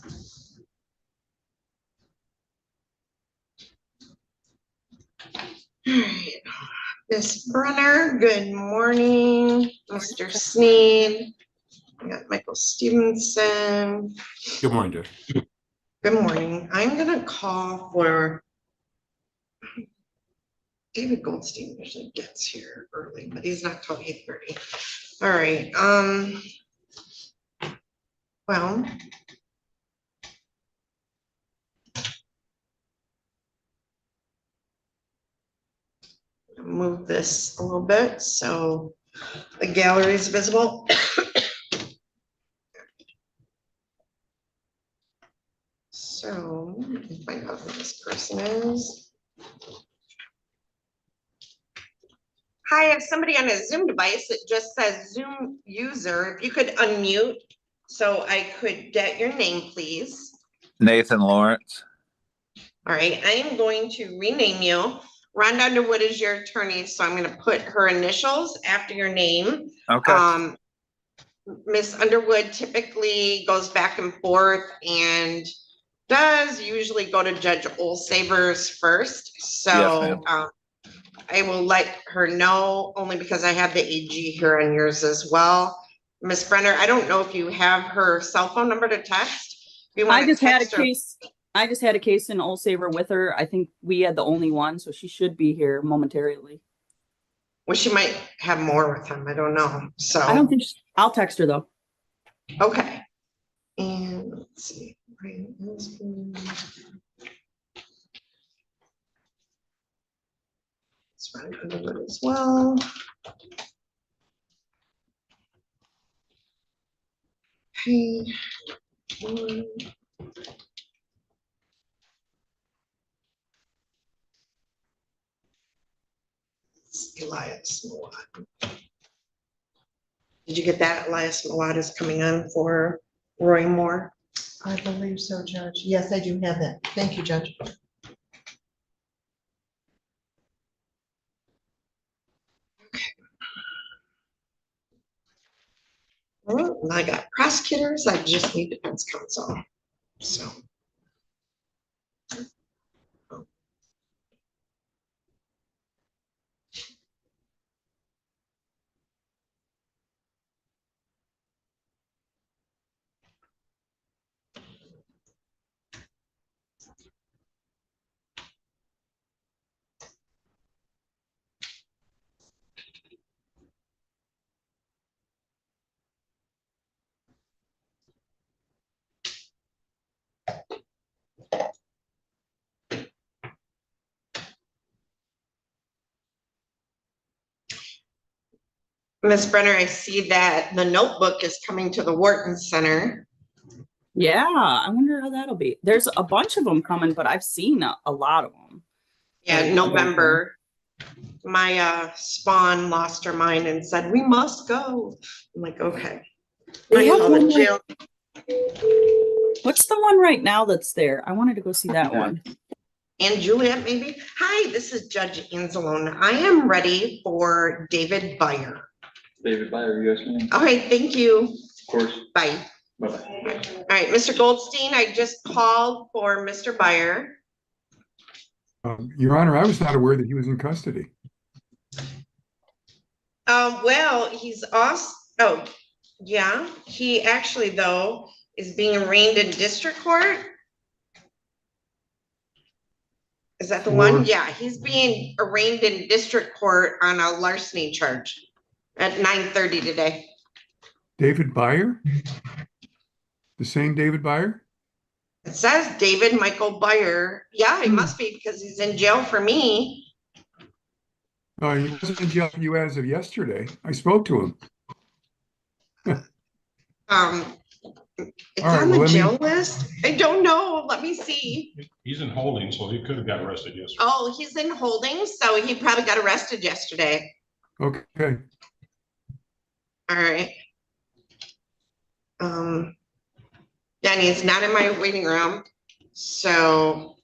All right. Miss Brenner, good morning. Mr. Sneed. We got Michael Stevenson. Good morning, Judge. Good morning. I'm going to call for David Goldstein. Usually gets here early, but he's not till 8:30. All right. Well, move this a little bit so the gallery is visible. So let me find out who this person is. Hi, I have somebody on a Zoom device. It just says Zoom user. If you could unmute so I could get your name, please. Nathan Lawrence. All right, I am going to rename you. Rhonda Underwood is your attorney, so I'm going to put her initials after your name. Okay. Miss Underwood typically goes back and forth and does usually go to Judge Olsavers first. So Yes, I will let her know only because I have the AG here on yours as well. Miss Brenner, I don't know if you have her cell phone number to text. If you want I just had a her. case. I just had a case in Olsaver with her. I think we had the only one, so she should be here momentarily. Well, she might have more with him. I don't know. So I don't think I'll text her though. Okay. And let's see. Let's run Underwood as well. Okay. Elias Mawad. Did you get that? Elias Mawad is coming on for Roy Moore. I believe so, Judge. Yes, I do have that. Thank you, Judge. Well, I got prosecutors. I just need defense counsel. So. Ms. Brenner, I see that the notebook is coming to the Wharton Center. Yeah, I wonder how that'll be. There's a bunch of them coming, but I've seen a lot of them. Yeah, November. My spawn lost her mind and said, "We must go." I'm like, okay. What's the one right now that's there? I wanted to go see that one. And Juliet, maybe. Hi, this is Judge Anzalone. I am ready for David Byer. David Byer, U.S. Maine. All right, thank you. Of course. Bye. Bye-bye. All right, Mr. Goldstein, I just called for Mr. Byer. Your Honor, I was not aware that he was in custody. Well, he's also, oh, yeah, he actually, though, is being arraigned in district court. Is that the one? Yeah, he's being arraigned in district court on a larceny charge at 9:30 today. David Byer? The same David Byer? It says David Michael Byer. Yeah, he must be because he's in jail for me. He wasn't in jail for you as of yesterday. I spoke to him. It's All right, on the well, jail list. I don't know. Let me see. He's in holding, so he could have got arrested yesterday. Oh, he's in holding, so he probably got arrested yesterday. Okay. All right. Danny is not in my waiting room, so.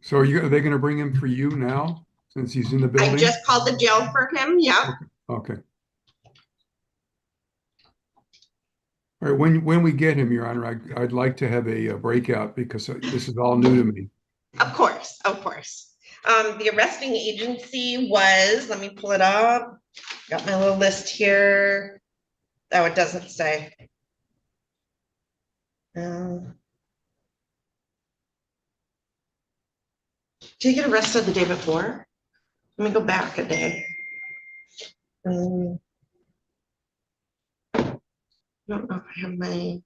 So are they going to bring him for you now since he's in the building? I just called the jail for him. Yep. Okay. All right, when we get him, Your Honor, I'd like to have a breakout because this is all new to me. Of course, of course. The arresting agency was, let me pull it up. Got my little list here. Oh, it doesn't say. Did you get arrested the day before? Let me go back a day. I don't know if I have my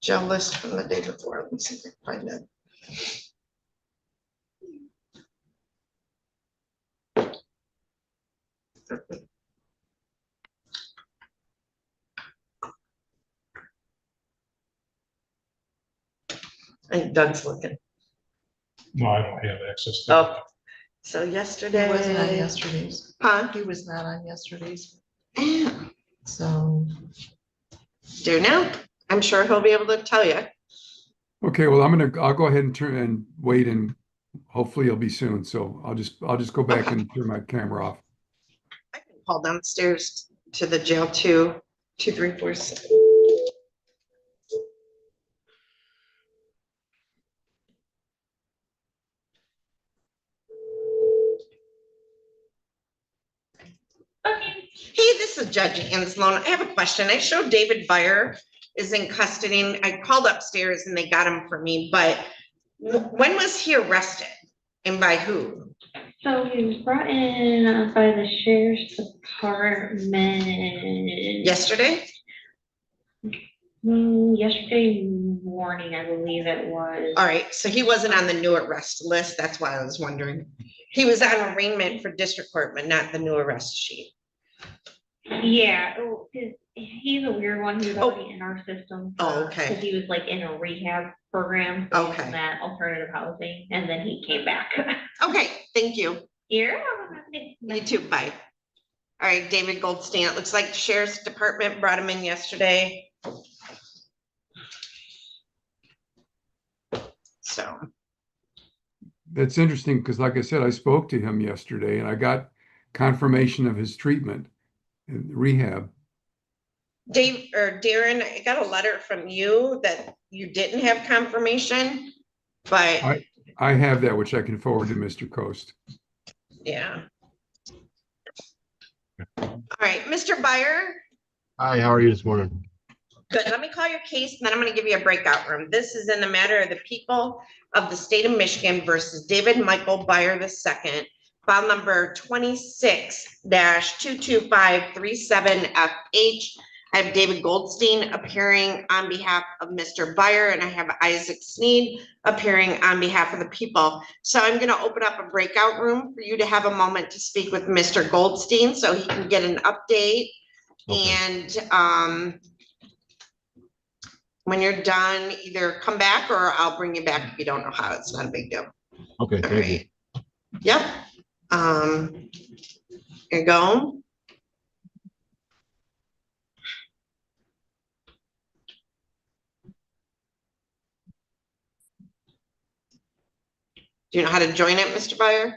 jail list from the day before. Let me see if I can find it. I think Doug's looking. No, I don't have access to Oh, so He yesterday. wasn't on yesterday's. Huh? He was not on yesterday's, Do so. you know? I'm sure he'll be able to tell you. Okay, well, I'll go ahead and turn and wait, and hopefully it'll be soon. So I'll just go back and turn my camera off. I can call downstairs to the jail too. 2346. Hey, this is Judge Ann Sloan. I have a question. I showed David Byer is in custody. I called upstairs and they got him for me, but when was he arrested and by who? So he was brought in by the sheriff's department. Yesterday? Yesterday morning, I believe it was. All right, so he wasn't on the new arrest list. That's why I was wondering. He was on arraignment for district court, but not the new arrest sheet. Yeah, he's a weird one. He was already in our system. Oh, okay. Because he was like in a rehab program. Okay. in that alternative housing, and then he came back. Okay, thank you. Here. You too, bye. All right, David Goldstein, it looks like the sheriff's department brought him in yesterday. So, That's interesting because, like I said, I spoke to him yesterday and I got confirmation of his treatment in rehab. Dave or Darren, I got a letter from you that you didn't have confirmation, but I have that, which I can forward to Mr. Coast. yeah. All right, Mr. Byer. Hi, how are you this morning? Good, let me call your case and then I'm gonna give you a breakout room. This is in the matter of the people of the state of Michigan versus David Michael Byer II, file number 26-22537FH. I have David Goldstein appearing on behalf of Mr. Byer, and I have Isaac Sneed appearing on behalf of the people. So I'm gonna open up a breakout room for you to have a moment to speak with Mr. Goldstein so he can get an update. Okay. And when you're done, either come back or I'll bring you back if you don't know how. It's not a big deal. Okay, All thank you. right. Yep. Here you go. Do you know how to join it, Mr. Byer?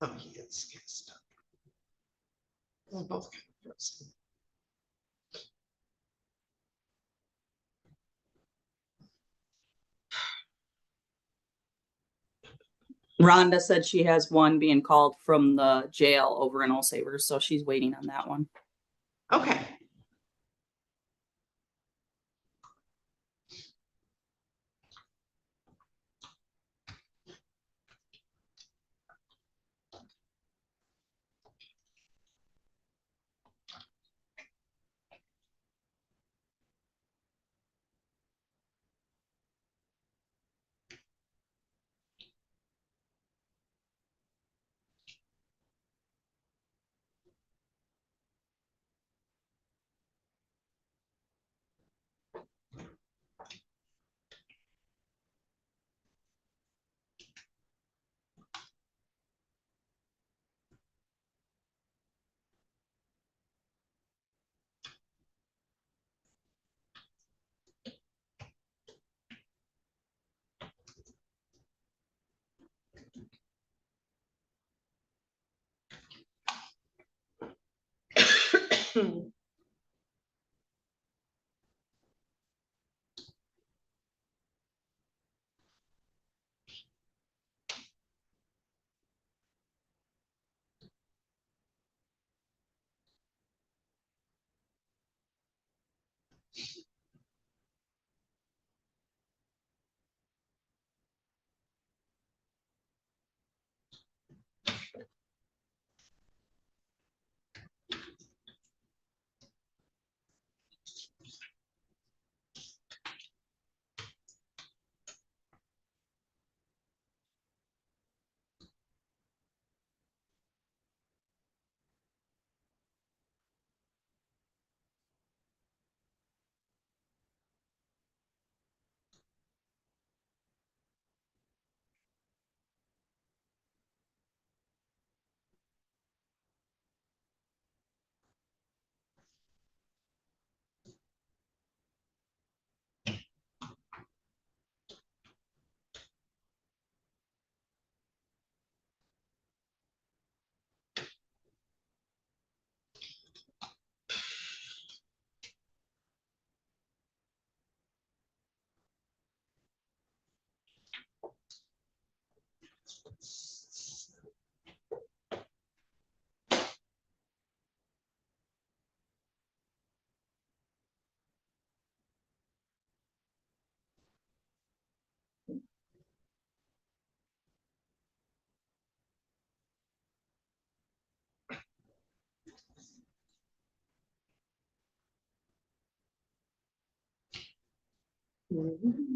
Oh, he is. We're both kind of frozen. Rhonda said she has one being called from the jail over in All Savers, so she's waiting on that one. Okay. Copycat.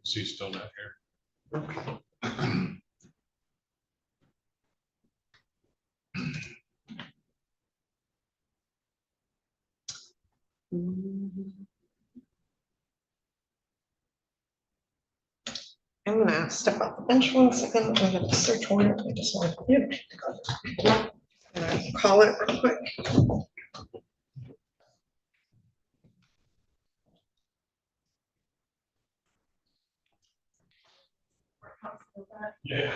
She's still not here. Okay. I'm gonna step up the bench 1 second. I'm gonna search warrant. I just want to call it real quick. Yeah.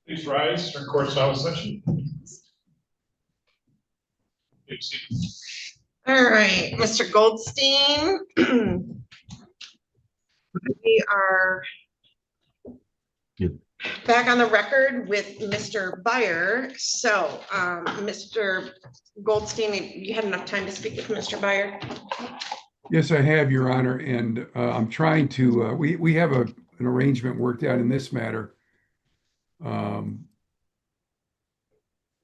Please rise for court style session. All right, Mr. Goldstein. We are Good. back on the record with Mr. Byer. So, Mr. Goldstein, you had enough time to speak with Mr. Byer? Yes, I have, Your Honor, and I'm trying to, we have an arrangement worked out in this matter.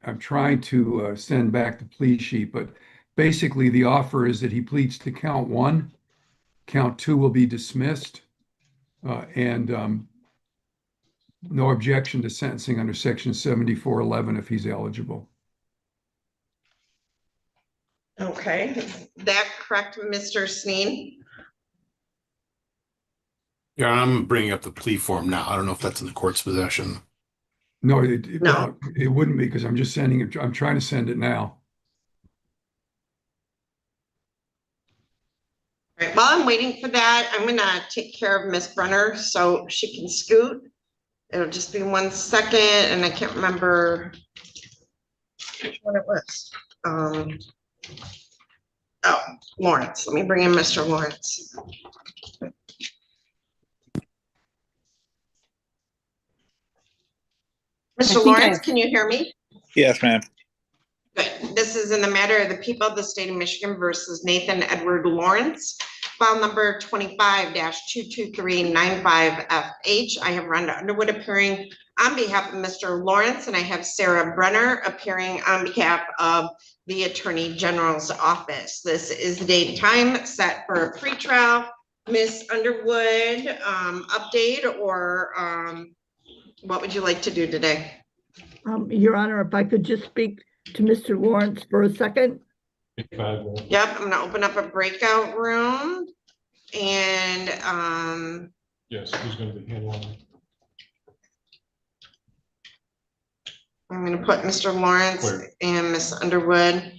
I'm trying to send back the plea sheet, but basically the offer is that he pleads to count 1, count 2 will be dismissed, and no objection to sentencing under section 7411 if he's eligible. Okay, is that correct, Mr. Sneen? Yeah, I'm bringing up the plea form now. I don't know if that's in the court's possession. No, No. it wouldn't be because I'm just sending it. I'm trying to send it now. All right, while I'm waiting for that, I'm gonna take care of Miss Brenner so she can scoot. It'll just be 1 second, and I can't remember which one it was. Oh, Lawrence, let me bring in Mr. Lawrence. Mr. think Lawrence, I've- can you hear me? Yes, ma'am. Good. This is in the matter of the people of the state of Michigan versus Nathan Edward Lawrence, file number 25-22395FH. I have Rhonda Underwood appearing on behalf of Mr. Lawrence, and I have Sarah Brenner appearing on behalf of the Attorney General's office. This is the date and time set for a pretrial. Miss Underwood, update, or what would you like to do today? Your Honor, if I could just speak to Mr. Lawrence for a second. If I will. Yep, I'm gonna open up a breakout room and, Yes, who's gonna be handling it? I'm gonna put Mr. Lawrence Where? and Miss Underwood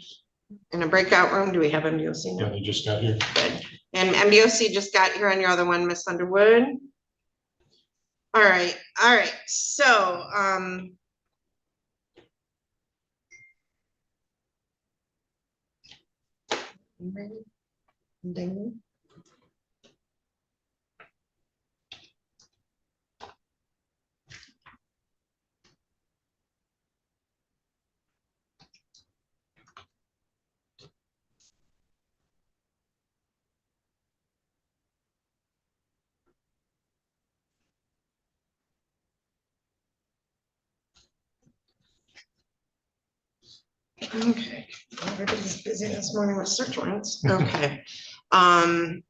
in a breakout room. Do we have MDOC? Yeah, now? they just got here. Good. And MDOC just got here on your other one, Miss Underwood. All right, so, you ready? Ding. Okay, everybody's busy this morning with search warrants. Okay. I'm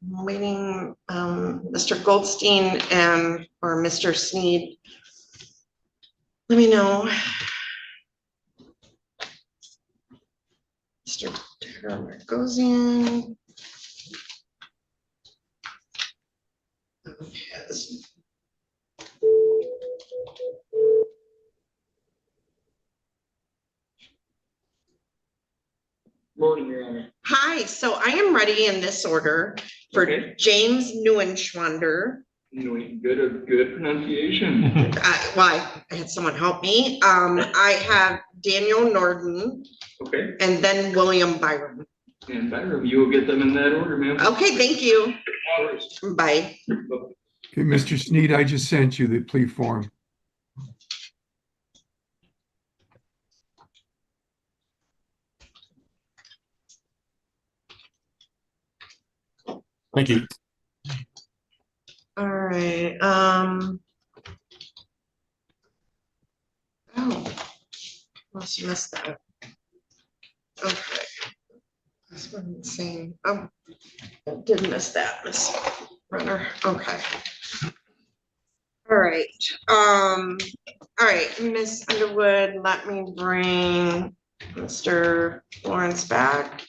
waiting, Mr. Goldstein and, or Mr. Sneed. Let me know. Mr. Terragosian. Yes. Morning, Your Honor. Hi, so I am ready in this order for Okay. James Nunwander. Good pronunciation. Why? I had someone help me. I have Daniel Nordon Okay, and then William Byrum. and Byrum, you will get them in that order, ma'am. Okay, thank you. Of course. Bye. Okay, Mr. Sneed, I just sent you the plea form. Thank you. All right, oh, must have missed that. Okay. This one's saying, oh, I did miss that, Miss Runner, okay. All right, Miss Underwood, let me bring Mr. Lawrence back.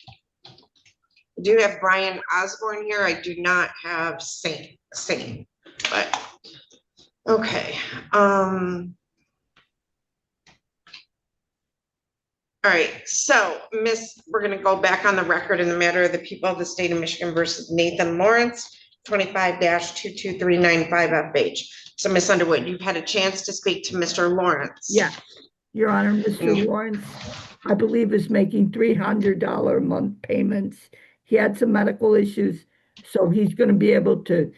I do have Brian Osborne here. I do not have Sain, but, okay, all right, so we're gonna go back on the record in the matter of the people of the state of Michigan versus Nathan Lawrence, 25-22395FH. So Miss Underwood, you've had a chance to speak to Mr. Lawrence. Yeah, Your Honor, Mr. Lawrence, I believe is making $300 a month payments. He had some medical issues, so he's going to be able to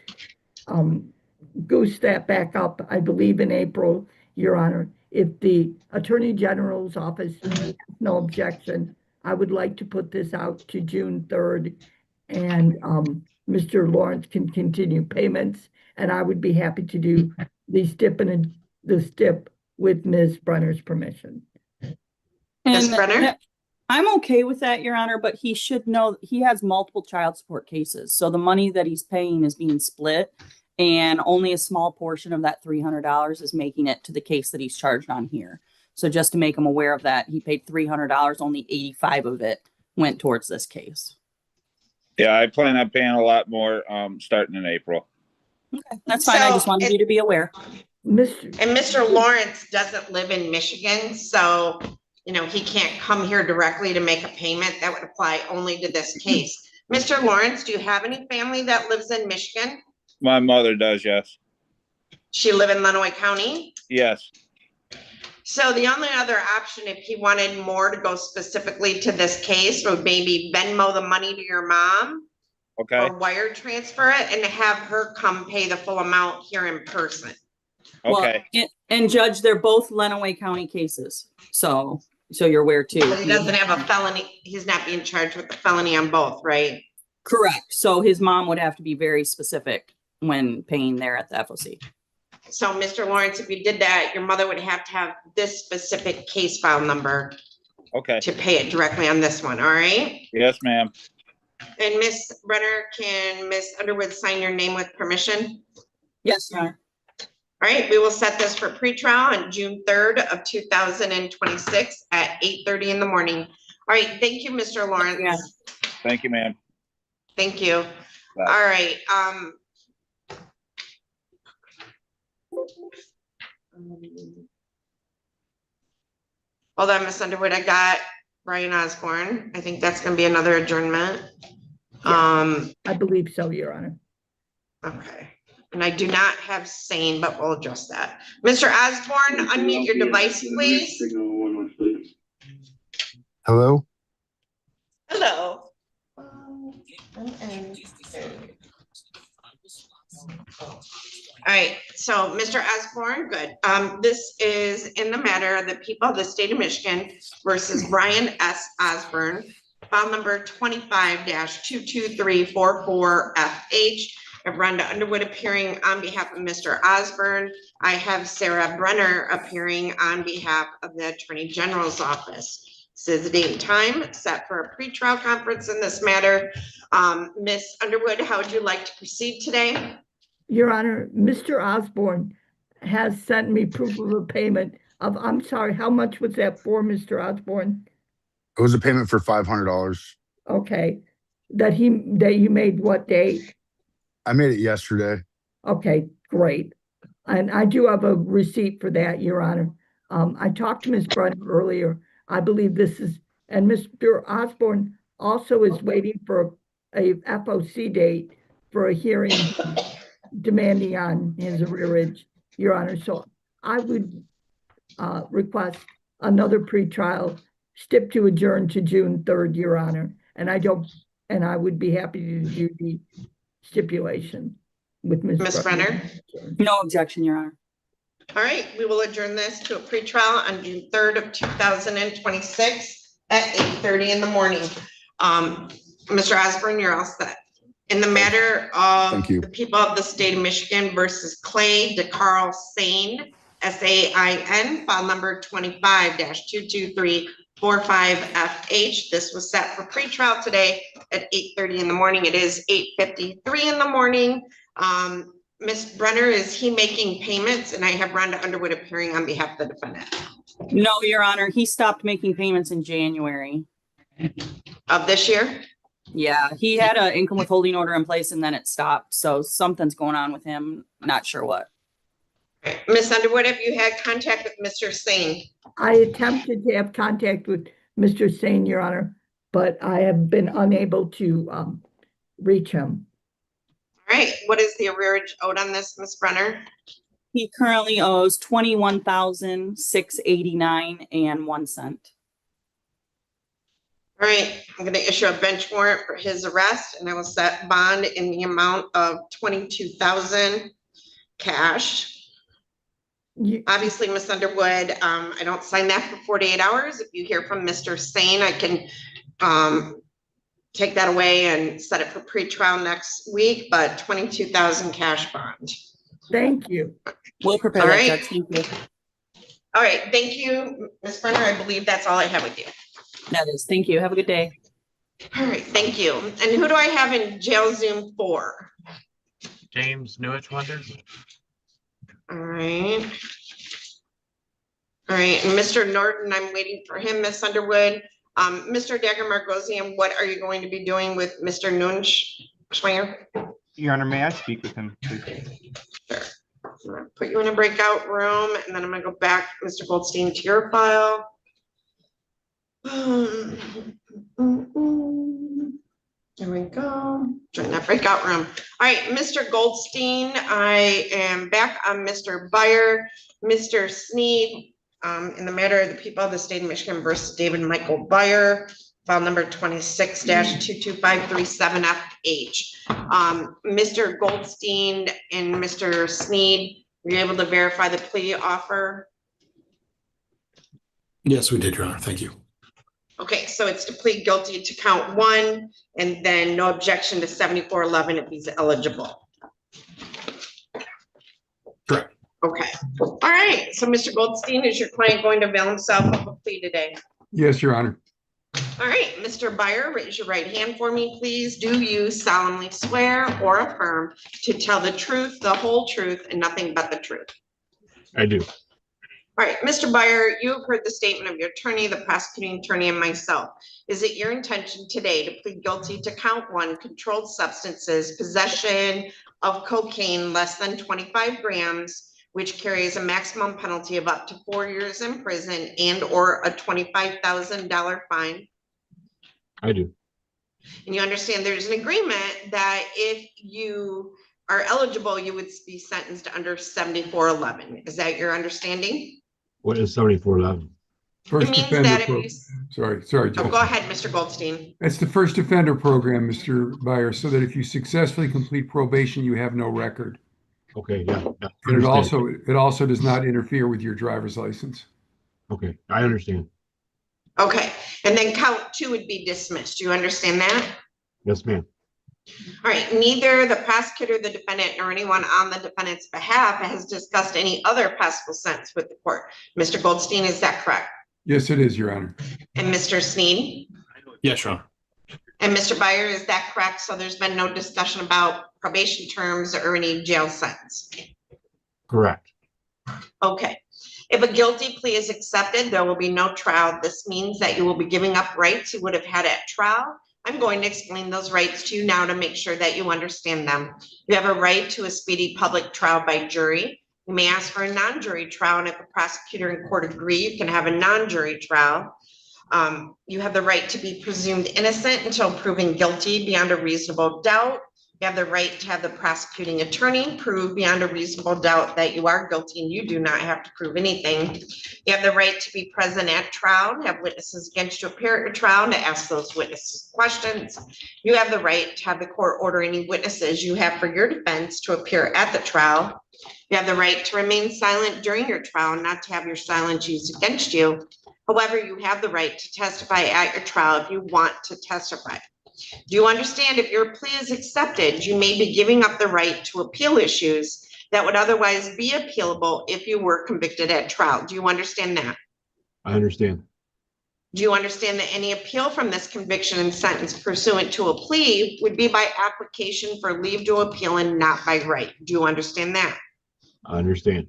goose that back up, I believe, in April, Your Honor. If the Attorney General's office has no objection, I would like to put this out to June 3rd, and Mr. Lawrence can continue payments, and I would be happy to do the stip with Ms. Brenner's permission. Ms. And Brenner? I'm okay with that, Your Honor, but he should know he has multiple child support cases. So the money that he's paying is being split, and only a small portion of that $300 is making it to the case that he's charged on here. So just to make him aware of that, he paid $300, only 85 of it went towards this case. Yeah, I plan on paying a lot more, starting in April. Okay, that's fine. I just So wanted you to be aware. Mr. And Mr. Lawrence doesn't live in Michigan, so he can't come here directly to make a payment. That would apply only to this case. Mr. Lawrence, do you have any family that lives in Michigan? My mother does, yes. She live in Lenawee County? Yes. So the only other option, if he wanted more to go specifically to this case, would maybe Venmo the money to your mom Okay. or wire transfer it and have her come pay the full amount here in person. Okay. Well, and Judge, they're both Lenawee County cases. So you're aware too. But he doesn't have a felony. He's not being charged with a felony on both, right? Correct. So his mom would have to be very specific when paying there at the FOC. So Mr. Lawrence, if you did that, your mother would have to have this specific case file number Okay. to pay it directly on this one, all right? Yes, ma'am. And Miss Brenner, can Miss Underwood sign your name with permission? Yes, Your Honor. All right, we will set this for pretrial on June 3rd of 2026 at 8:30 in the morning. All right, thank you, Mr. Lawrence. Yeah. Thank you, ma'am. Thank you. Bye. All right, hold on, Miss Underwood, I got Brian Osborne. I think that's gonna be another adjournment. I believe so, Your Honor. Okay, and I do not have Sain, but we'll adjust that. Mr. Osborne, unmute your device, please. Hello? Hello. All right, so Mr. Osborne, good. This is in the matter of the people of the state of Michigan versus Brian S. Osborne, file number 25-22344FH. I have Rhonda Underwood appearing on behalf of Mr. Osborne. I have Sarah Brenner appearing on behalf of the Attorney General's office. This is the date and time set for a pretrial conference in this matter. Miss Underwood, how would you like to proceed today? Your Honor, Mr. Osborne has sent me proof of a payment of, I'm sorry, how much was that for, Mr. Osborne? It was a payment for $500. Okay, that you made what date? I made it yesterday. Okay, great. And I do have a receipt for that, Your Honor. I talked to Ms. Brenner earlier. I believe this is, and Mr. Osborne also is waiting for a FOC date for a hearing demanding on his arrearage, Your Honor. So I would request another pretrial stip to adjourn to June 3rd, Your Honor. And I would be happy to do the stipulation with Ms. Brenner? No objection, Your Honor. All right, we will adjourn this to a pretrial on June 3rd of 2026 at 8:30 in the morning. Mr. Osborne, you're all set. In the matter of the people of the state of Michigan versus Clay DeCarl Sain, S-A-I-N, file number 25-22345FH. This was set for pretrial today at 8:30 in the morning. It is 8:53 in the morning. Ms. Brenner, is he making payments? And I have Rhonda Underwood appearing on behalf of the defendant. No, Your Honor. He stopped making payments in January. Of this year? Yeah, he had an income withholding order in place and then it stopped. So something's going on with him. Not sure what. Ms. Underwood, have you had contact with Mr. Sain? I attempted to have contact with Mr. Sain, Your Honor, but I have been unable to reach him. All right, what is the arrearage owed on this, Ms. Brenner? He currently owes $21,689.01. All right, I'm going to issue a bench warrant for his arrest, and I will set bond in the amount of $22,000 cash. Obviously, Ms. Underwood, I don't sign that for 48 hours. If you hear from Mr. Sain, I can take that away and set it for pretrial next week, but $22,000 cash bond. Thank you. We'll prepare All that, right. Judge. Thank you. All right, thank you, Ms. Brenner. I believe that's all I have with you. That is. Thank you. Have a good day. All right, thank you. And who do I have in jail Zoom for? James Nunwander. All right. All right, and Mr. Nordon, I'm waiting for him, Ms. Underwood. Mr. Dagger Margosian, what are you going to be doing with Mr. Nunwander? Your Honor, may I speak with him, please? Sure. I'm gonna put you in a breakout room, and then I'm gonna go back, Mr. Goldstein, to your file. There we go. Join that breakout room. All right, Mr. Goldstein, I am back on Mr. Byer, Mr. Sneed, in the matter of the people of the state of Michigan versus David Michael Byer, file number 26-22537FH. Mr. Goldstein and Mr. Sneed, were you able to verify the plea offer? Yes, we did, Your Honor. Thank you. Okay, so it's to plead guilty to count 1 and then no objection to 7411 if he's eligible. Correct. Okay, all right. So Mr. Goldstein, is your client going to avail himself of a plea today? Yes, Your Honor. All right, Mr. Byer, raise your right hand for me, please. Do you solemnly swear or affirm to tell the truth, the whole truth, and nothing but the truth? I do. All right, Mr. Byer, you have heard the statement of your attorney, the prosecuting attorney, and myself. Is it your intention today to plead guilty to count 1, controlled substances, possession of cocaine less than 25 grams, which carries a maximum penalty of up to 4 years in prison and or a $25,000 fine? I do. And you understand there's an agreement that if you are eligible, you would be sentenced under 7411. Is that your understanding? What is 7411? First It means offender that if program. you, Sorry, oh, Jeff. go ahead, Mr. Goldstein. That's the first offender program, Mr. Byer, so that if you successfully complete probation, you have no record. Okay, yeah. Yeah, I And understand. it also does not interfere with your driver's license. Okay, I understand. Okay, and then count 2 would be dismissed. Do you understand that? Yes, ma'am. All right, neither the prosecutor, the defendant, nor anyone on the defendant's behalf has discussed any other possible sentence with the court. Mr. Goldstein, is that correct? Yes, it is, Your Honor. And Mr. Sneed? Yes, Your Honor. And Mr. Byer, is that correct? So there's been no discussion about probation terms or any jail sentence? Correct. Okay. If a guilty plea is accepted, there will be no trial. This means that you will be giving up rights you would have had at trial. I'm going to explain those rights to you now to make sure that you understand them. You have a right to a speedy public trial by jury. You may ask for a non-jury trial, and if the prosecutor and court agree, you can have a non-jury trial. You have the right to be presumed innocent until proven guilty beyond a reasonable doubt. You have the right to have the prosecuting attorney prove beyond a reasonable doubt that you are guilty, and you do not have to prove anything. You have the right to be present at trial, have witnesses against you appear at your trial, to ask those witnesses questions. You have the right to have the court order any witnesses you have for your defense to appear at the trial. You have the right to remain silent during your trial, not to have your silence used against you. However, you have the right to testify at your trial if you want to testify. Do you understand if your plea is accepted, you may be giving up the right to appeal issues that would otherwise be appealable if you were convicted at trial? Do you understand that? I understand. Do you understand that any appeal from this conviction and sentence pursuant to a plea would be by application for leave to appeal and not by right? Do you understand that? I understand.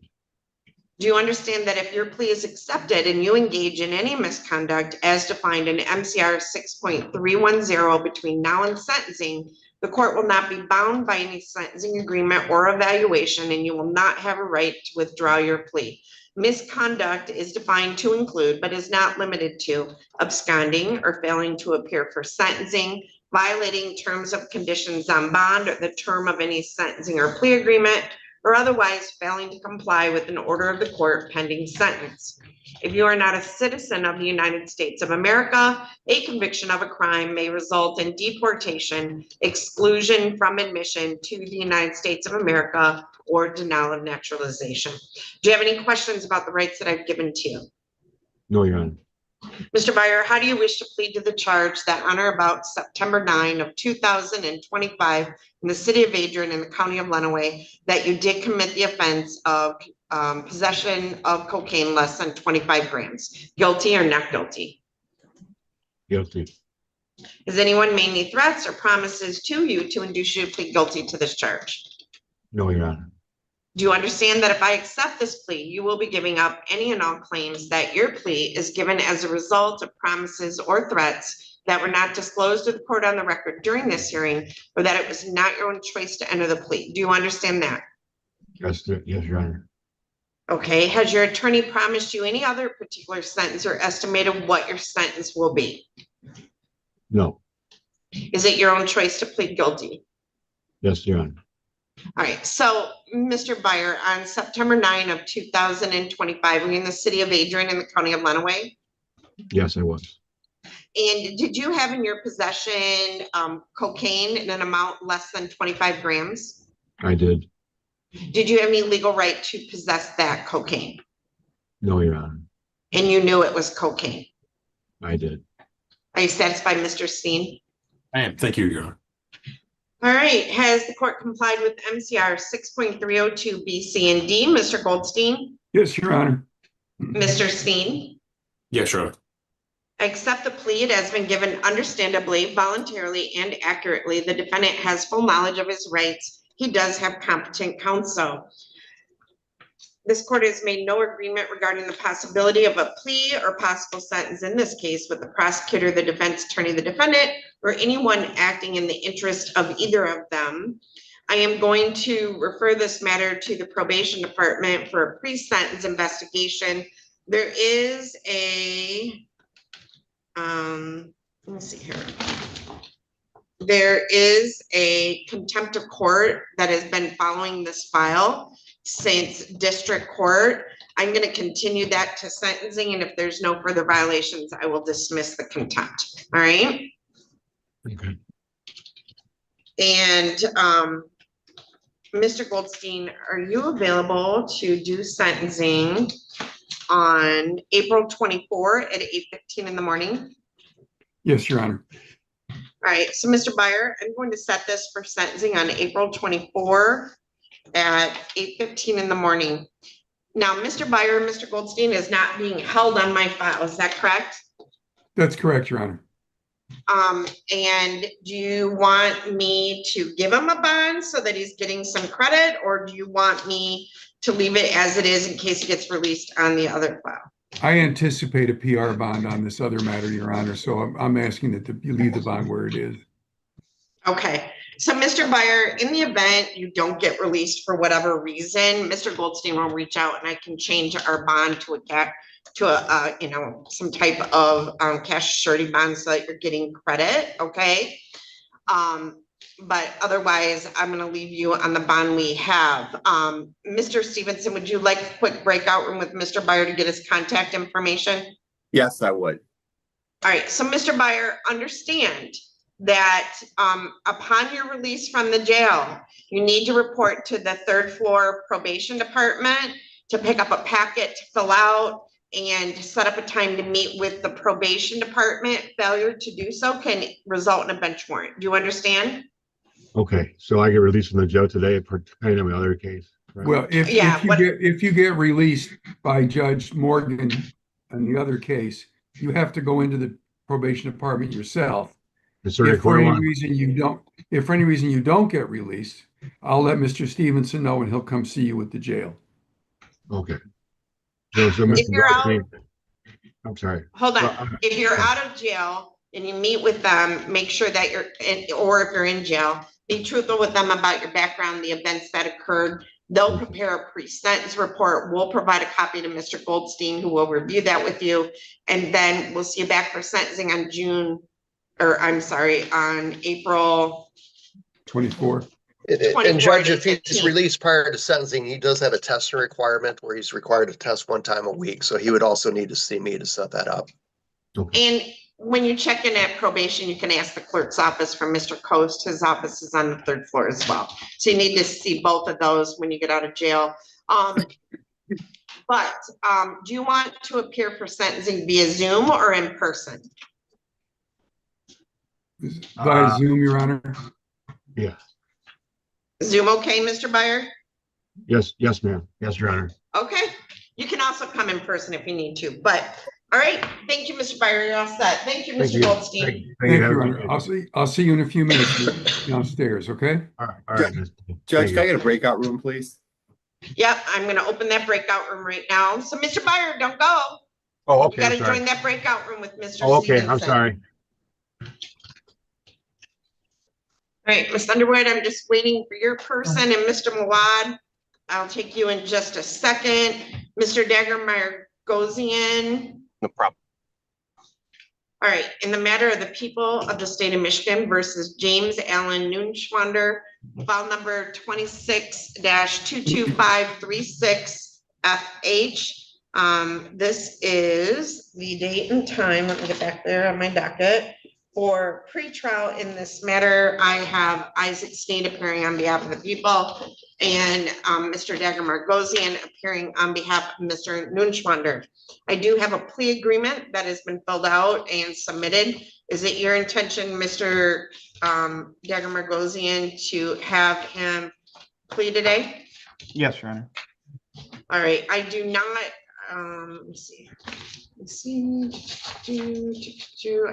Do you understand that if your plea is accepted and you engage in any misconduct as defined in MCR 6.310 between now and sentencing, the court will not be bound by any sentencing agreement or evaluation, and you will not have a right to withdraw your plea. Misconduct is defined to include, but is not limited to, absconding or failing to appear for sentencing, violating terms of conditions on bond or the term of any sentencing or plea agreement, or otherwise failing to comply with an order of the court pending sentence. If you are not a citizen of the United States of America, a conviction of a crime may result in deportation, exclusion from admission to the United States of America, or denial of naturalization. Do you have any questions about the rights that I've given to you? No, Your Honor. Mr. Byer, how do you wish to plead to the charge that on or about September 9 of 2025 in the city of Adrian in the county of Lenawee, that you did commit the offense of possession of cocaine less than 25 grams? Guilty or not guilty? Guilty. Has anyone made any threats or promises to you to induce you to plead guilty to this charge? No, Your Honor. Do you understand that if I accept this plea, you will be giving up any and all claims that your plea is given as a result of promises or threats that were not disclosed to the court on the record during this hearing, or that it was not your own choice to enter the plea? Do you understand that? Yes, Your Honor. Okay, has your attorney promised you any other particular sentence or estimated what your sentence will be? No. Is it your own choice to plead guilty? Yes, Your Honor. All right, so Mr. Byer, on September 9 of 2025, were you in the city of Adrian in the county of Lenawee? Yes, I was. And did you have in your possession cocaine in an amount less than 25 grams? I did. Did you have any legal right to possess that cocaine? No, Your Honor. And you knew it was cocaine? I did. Are you satisfied, Mr. Steen? I am. Thank you, Your Honor. All right, has the court complied with MCR 6.302 B, C, and D? Mr. Goldstein? Yes, Your Honor. Mr. Steen? Yes, Your Honor. I accept the plea. It has been given understandably, voluntarily, and accurately. The defendant has full knowledge of his rights. He does have competent counsel. This court has made no agreement regarding the possibility of a plea or possible sentence in this case with the prosecutor, the defense attorney, the defendant, or anyone acting in the interest of either of them. I am going to refer this matter to the probation department for a pre-sentence investigation. There is a, let me see here. There is a contempt of court that has been following this file since district court. I'm going to continue that to sentencing, and if there's no further violations, I will dismiss the contempt. All right. Okay. And Mr. Goldstein, are you available to do sentencing on April 24 at 8:15 in the morning? Yes, Your Honor. All right, so Mr. Byer, I'm going to set this for sentencing on April 24 at 8:15 in the morning. Now, Mr. Byer, Mr. Goldstein is not being held on my file. Is that correct? That's correct, Your Honor. And do you want me to give him a bond so that he's getting some credit, or do you want me to leave it as it is in case he gets released on the other file? I anticipate a PR bond on this other matter, Your Honor, so I'm asking that you leave the bond where it is. Okay, so Mr. Byer, in the event you don't get released for whatever reason, Mr. Goldstein will reach out and I can change our bond to a you know, some type of cash surety bond so that you're getting credit, okay? But otherwise, I'm gonna leave you on the bond we have. Mr. Stevenson, would you like a quick breakout room with Mr. Byer to get his contact information? Yes, I would. All right, so Mr. Byer, understand that upon your release from the jail, you need to report to the 3rd floor probation department to pick up a packet to fill out and set up a time to meet with the probation department. Failure to do so can result in a bench warrant. Do you understand? Okay, so I get released from the jail today, pertaining to my other case. Right? Well, Yeah, if you get released by Judge Morgan in the other case, you have to go into the probation department yourself. If for any reason you don't get released, I'll let Mr. Stevenson know and he'll come see you at the jail. Okay. So If you're out, I'm sorry. hold on. If you're out of jail and you meet with them, make sure that you're in, or if you're in jail, be truthful with them about your background, the events that occurred. They'll prepare a pre-sentence report. We'll provide a copy to Mr. Goldstein, who will review that with you. And then we'll see you back for sentencing on on April 24. And Judge, if he's 15. released prior to sentencing, he does have a testing requirement where he's required to test 1 time a week. So he would also need to see me to set that up. And when you check in at probation, you can ask the clerk's office for Mr. Coast. His office is on the 3rd floor as well. So you need to see both of those when you get out of jail. But do you want to appear for sentencing via Zoom or in person? Via Zoom, Your Honor. Yeah. Zoom okay, Mr. Byer? Yes, ma'am. Yes, Your Honor. Okay. You can also come in person if you need to, but all right. Thank you, Mr. Byer. You're all set. Thank you, Mr. Goldstein. Thank Thank you, Have a Your good Honor. day. I'll see you in a few minutes downstairs, okay? All right. Judge, can I get a breakout room, please? Yep, I'm gonna open that breakout room right now. So Mr. Byer, don't go. Oh, You okay. gotta I'm sorry. join that breakout room with Mr. Oh, okay. I'm Stevenson. sorry. All right, Ms. Underwood, I'm just waiting for your person and Mr. Mawad. I'll take you in just a second. Mr. Daggermeyer Gosian. No problem. All right, in the matter of the people of the state of Michigan versus James Allen Nunwander, file number 26-22536 FH. This is the date and time. Let me get back there on my docket. For pretrial in this matter, I have Isaac Sneed appearing on behalf of the people and Mr. Dagger Gosian appearing on behalf of Mr. Nunwander. I do have a plea agreement that has been filled out and submitted. Is it your intention, Mr. Dagger Gosian, to have him plea today? Yes, Your Honor. All right, I do not, let me see. I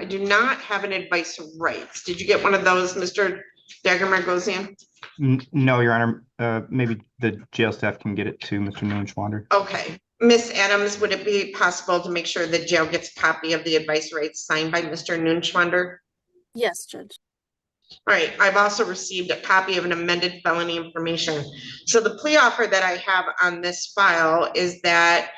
do not have an advice of rights. Did you get one of those, Mr. Dagger Gosian? No, Your Honor. Maybe the jail staff can get it to Mr. Nunwander. Okay. Miss Adams, would it be possible to make sure the jail gets a copy of the advice rights signed by Mr. Nunwander? Yes, Judge. All right, I've also received a copy of an amended felony information. So the plea offer that I have on this file is that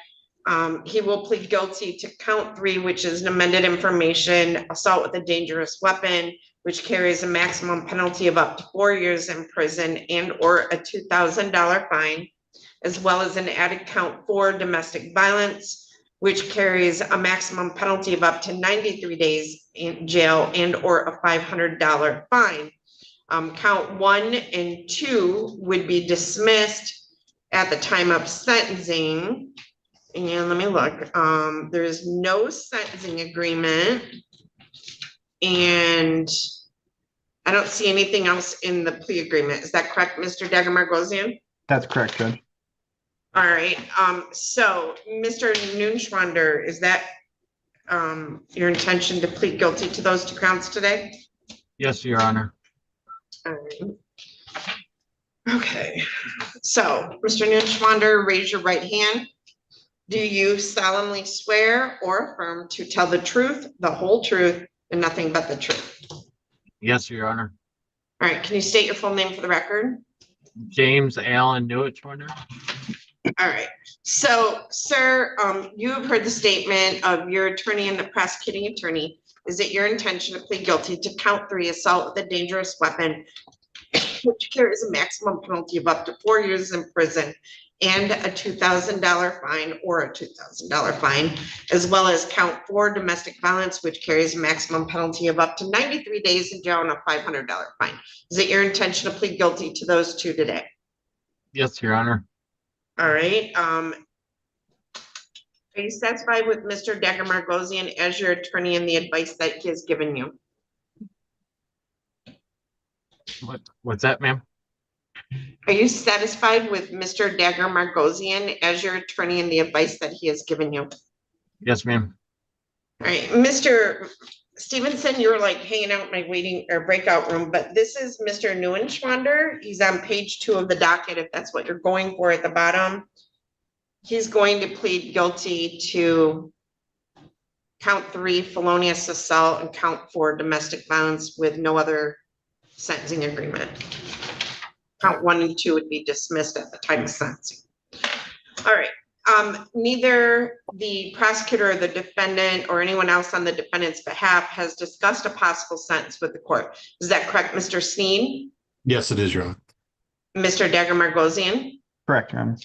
he will plead guilty to count 3, which is an amended information, assault with a dangerous weapon, which carries a maximum penalty of up to 4 years in prison and or a $2,000 fine, as well as an added count 4, domestic violence, which carries a maximum penalty of up to 93 days in jail and or a $500 fine. Count 1 and 2 would be dismissed at the time of sentencing. And let me look, there is no sentencing agreement. And I don't see anything else in the plea agreement. Is that correct, Mr. Dagger Gosian? That's correct, Judge. All right, so Mr. Nunwander, is that your intention to plead guilty to those 2 counts today? Yes, Your Honor. All right. Okay, so Mr. Nunwander, raise your right hand. Do you solemnly swear or affirm to tell the truth, the whole truth, and nothing but the truth? Yes, Your Honor. All right, can you state your full name for the record? James Allen Nunwander. All right, so sir, you have heard the statement of your attorney and the prosecuting attorney. Is it your intention to plead guilty to count 3, assault with a dangerous weapon, which carries a maximum penalty of up to 4 years in prison and a $2,000 fine or a $2,000 fine, as well as count 4, domestic violence, which carries a maximum penalty of up to 93 days in jail and a $500 fine? Is it your intention to plead guilty to those 2 today? Yes, Your Honor. All right, are you satisfied with Mr. Dagger Gosian as your attorney and the advice that he has given you? What's that, ma'am? Are you satisfied with Mr. Dagger Gosian as your attorney and the advice that he has given you? Yes, ma'am. All right, Mr. Stevenson, you're like hanging out in my waiting or breakout room, but this is Mr. Nunwander. He's on page 2 of the docket, if that's what you're going for at the bottom. He's going to plead guilty to count 3, felonious assault, and count 4, domestic violence with no other sentencing agreement. Count 1 and 2 would be dismissed at the time of sentencing. All right. Neither the prosecutor or the defendant or anyone else on the defendant's behalf has discussed a possible sentence with the court. Is that correct, Mr. Sain? Yes, it is, Your Honor. Mr. Dagger Gosian? Correct, Your Honor.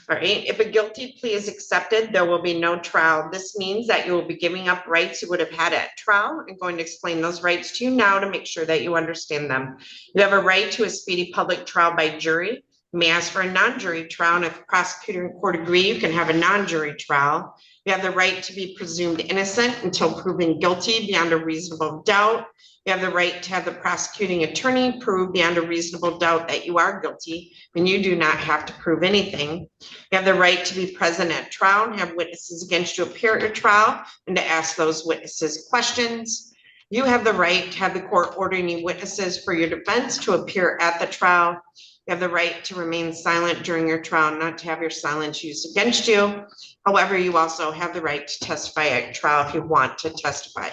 All right, if a guilty plea is accepted, there will be no trial. This means that you will be giving up rights you would have had at trial. I'm going to explain those rights to you now to make sure that you understand them. You have a right to a speedy public trial by jury. You may ask for a non-jury trial, and if the prosecutor and court agree, you can have a non-jury trial. You have the right to be presumed innocent until proven guilty beyond a reasonable doubt. You have the right to have the prosecuting attorney prove beyond a reasonable doubt that you are guilty, and you do not have to prove anything. You have the right to be present at trial and have witnesses against you appear at your trial and to ask those witnesses questions. You have the right to have the court order any witnesses for your defense to appear at the trial. You have the right to remain silent during your trial, not to have your silence used against you. However, you also have the right to testify at trial if you want to testify.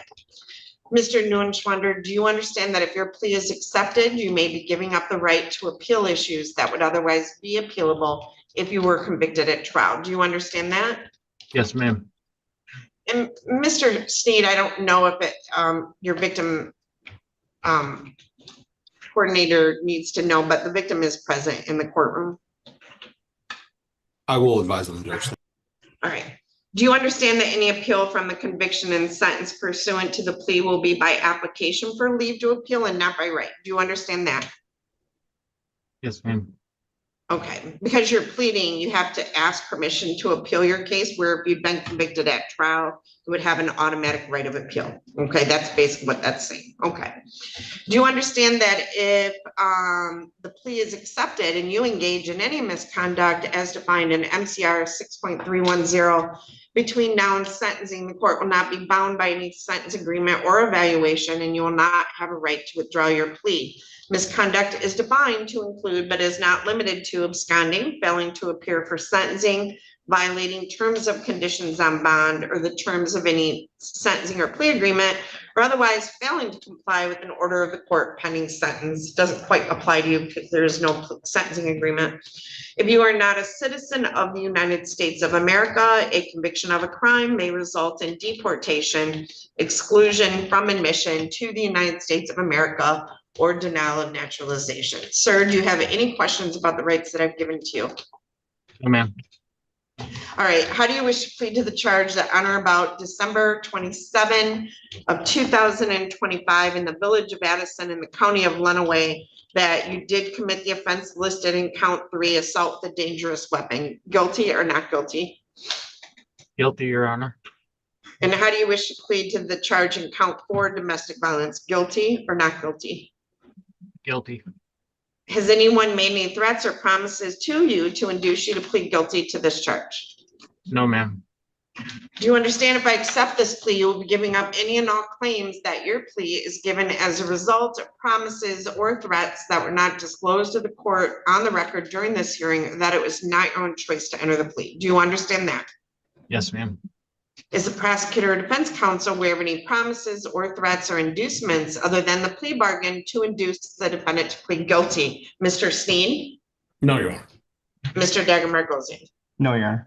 Mr. Nunwander, do you understand that if your plea is accepted, you may be giving up the right to appeal issues that would otherwise be appealable if you were convicted at trial? Do you understand that? Yes, ma'am. And Mr. Sneed, I don't know if your victim coordinator needs to know, but the victim is present in the courtroom. I will advise them, Judge. All right. Do you understand that any appeal from the conviction and sentence pursuant to the plea will be by application for leave to appeal and not by right? Do you understand that? Yes, ma'am. Okay, because you're pleading, you have to ask permission to appeal your case, where if you've been convicted at trial, you would have an automatic right of appeal. Okay, that's basically what that's saying. Okay. Do you understand that if the plea is accepted and you engage in any misconduct as defined in MCR 6.310, between now and sentencing, the court will not be bound by any sentence agreement or evaluation, and you will not have a right to withdraw your plea. Misconduct is defined to include, but is not limited to, absconding, failing to appear for sentencing, violating terms of conditions on bond or the terms of any sentencing or plea agreement, or otherwise failing to comply with an order of the court pending sentence. Doesn't quite apply to you because there is no sentencing agreement. If you are not a citizen of the United States of America, a conviction of a crime may result in deportation, exclusion from admission to the United States of America, or denial of naturalization. Sir, do you have any questions about the rights that I've given to you? No, ma'am. All right, how do you wish to plead to the charge that on or about December 27 of 2025 in the village of Addison in the county of Lenawee that you did commit the offense listed in count 3, assault with a dangerous weapon? Guilty or not guilty? Guilty, Your Honor. And how do you wish to plead to the charge in count 4, domestic violence? Guilty or not guilty? Guilty. Has anyone made any threats or promises to you to induce you to plead guilty to this charge? No, ma'am. Do you understand if I accept this plea, you will be giving up any and all claims that your plea is given as a result of promises or threats that were not disclosed to the court on the record during this hearing, that it was not your own choice to enter the plea? Do you understand that? Yes, ma'am. Is the prosecutor or defense counsel aware of any promises or threats or inducements other than the plea bargain to induce the defendant to plead guilty? Mr. Steen? No, Your Honor. Mr. Dagger-Margosian? No, Your Honor.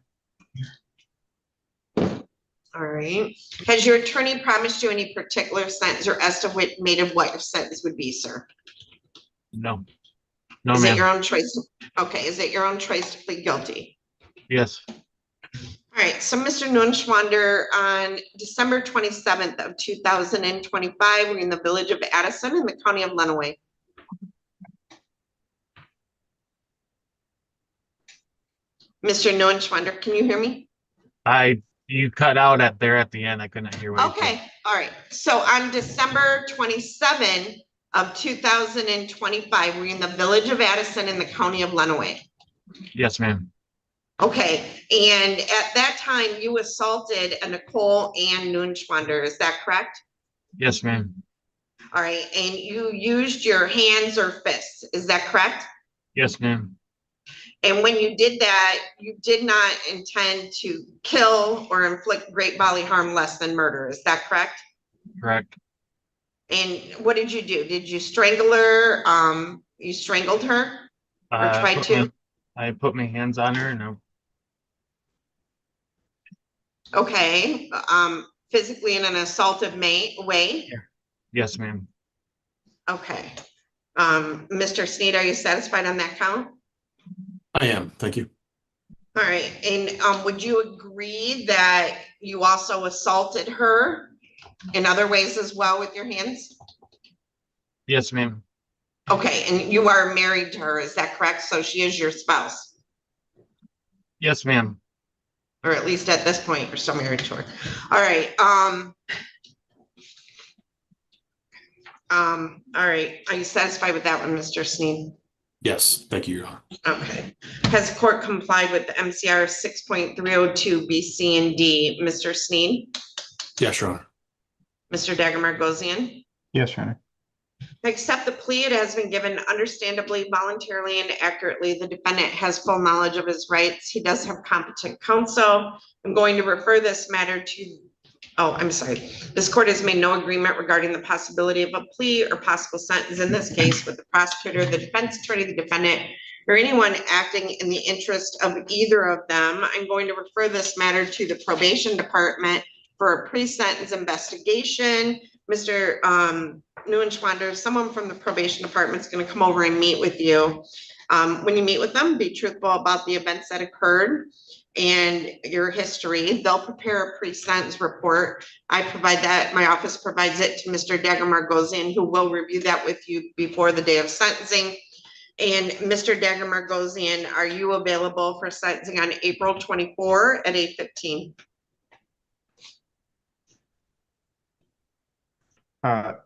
All right. Has your attorney promised you any particular sentence or estimate made of what your sentence would be, sir? No. No, Is it your ma'am. own choice? Okay, is it your own choice to plead guilty? Yes. All right, so Mr. Nunwander, on December 27th of 2025, we're in the village of Addison in the county of Lenawee. Mr. Nunwander, can you hear me? You cut out at the end. I couldn't hear what you said. Okay, all right. So on December 27 of 2025, we're in the village of Addison in the county of Lenawee. Yes, ma'am. Okay, and at that time you assaulted a Nicole Ann Nunwander, is that correct? Yes, ma'am. All right, and you used your hands or fists, is that correct? Yes, ma'am. And when you did that, you did not intend to kill or inflict great bodily harm less than murder, is that correct? Correct. And what did you do? Did you strangle her? You strangled her? Or tried to? I put my hands on her. No. Okay, physically in an assaultive way? Yes, ma'am. Okay. Mr. Sneed, are you satisfied on that count? I am. Thank you. All right, and would you agree that you also assaulted her in other ways as well with your hands? Yes, ma'am. Okay, and you are married to her, is that correct? So she is your spouse? Yes, ma'am. Or at least at this point, you're still married to her. All right, all right, are you satisfied with that one, Mr. Sneed? Yes. Thank you, Your Honor. Okay. Has the court complied with the MCR 6.302 B, C, and D? Mr. Sneed? Yes, Your Honor. Mr. Dagger-Margosian? Yes, Your Honor. Accept the plea. It has been given understandably, voluntarily, and accurately. The defendant has full knowledge of his rights. He does have competent counsel. I'm going to refer this matter to Oh, I'm sorry. This court has made no agreement regarding the possibility of a plea or possible sentence in this case with the prosecutor, the defense attorney, the defendant, or anyone acting in the interest of either of them. I'm going to refer this matter to the probation department for a pre-sentence investigation. Mr. Nunwander, someone from the probation department is going to come over and meet with you. When you meet with them, be truthful about the events that occurred and your history. They'll prepare a pre-sentence report. I provide that, my office provides it to Mr. Dagger-Margosian, who will review that with you before the day of sentencing. And Mr. Dagger-Margosian, are you available for sentencing on April 24 at 8:15?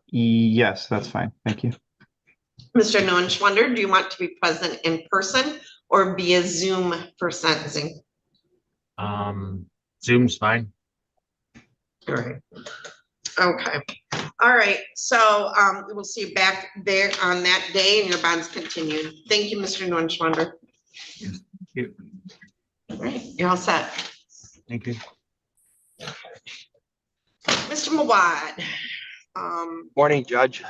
Yes, that's fine. Thank you. Mr. Nunwander, do you want to be present in person or via Zoom for sentencing? Zoom's fine. All right. Okay. All right. So we'll see you back there on that day and your bonds continued. Thank you, Mr. Nunwander. All right. You're all set. Thank you. Mr. Mawad. Morning, Judge.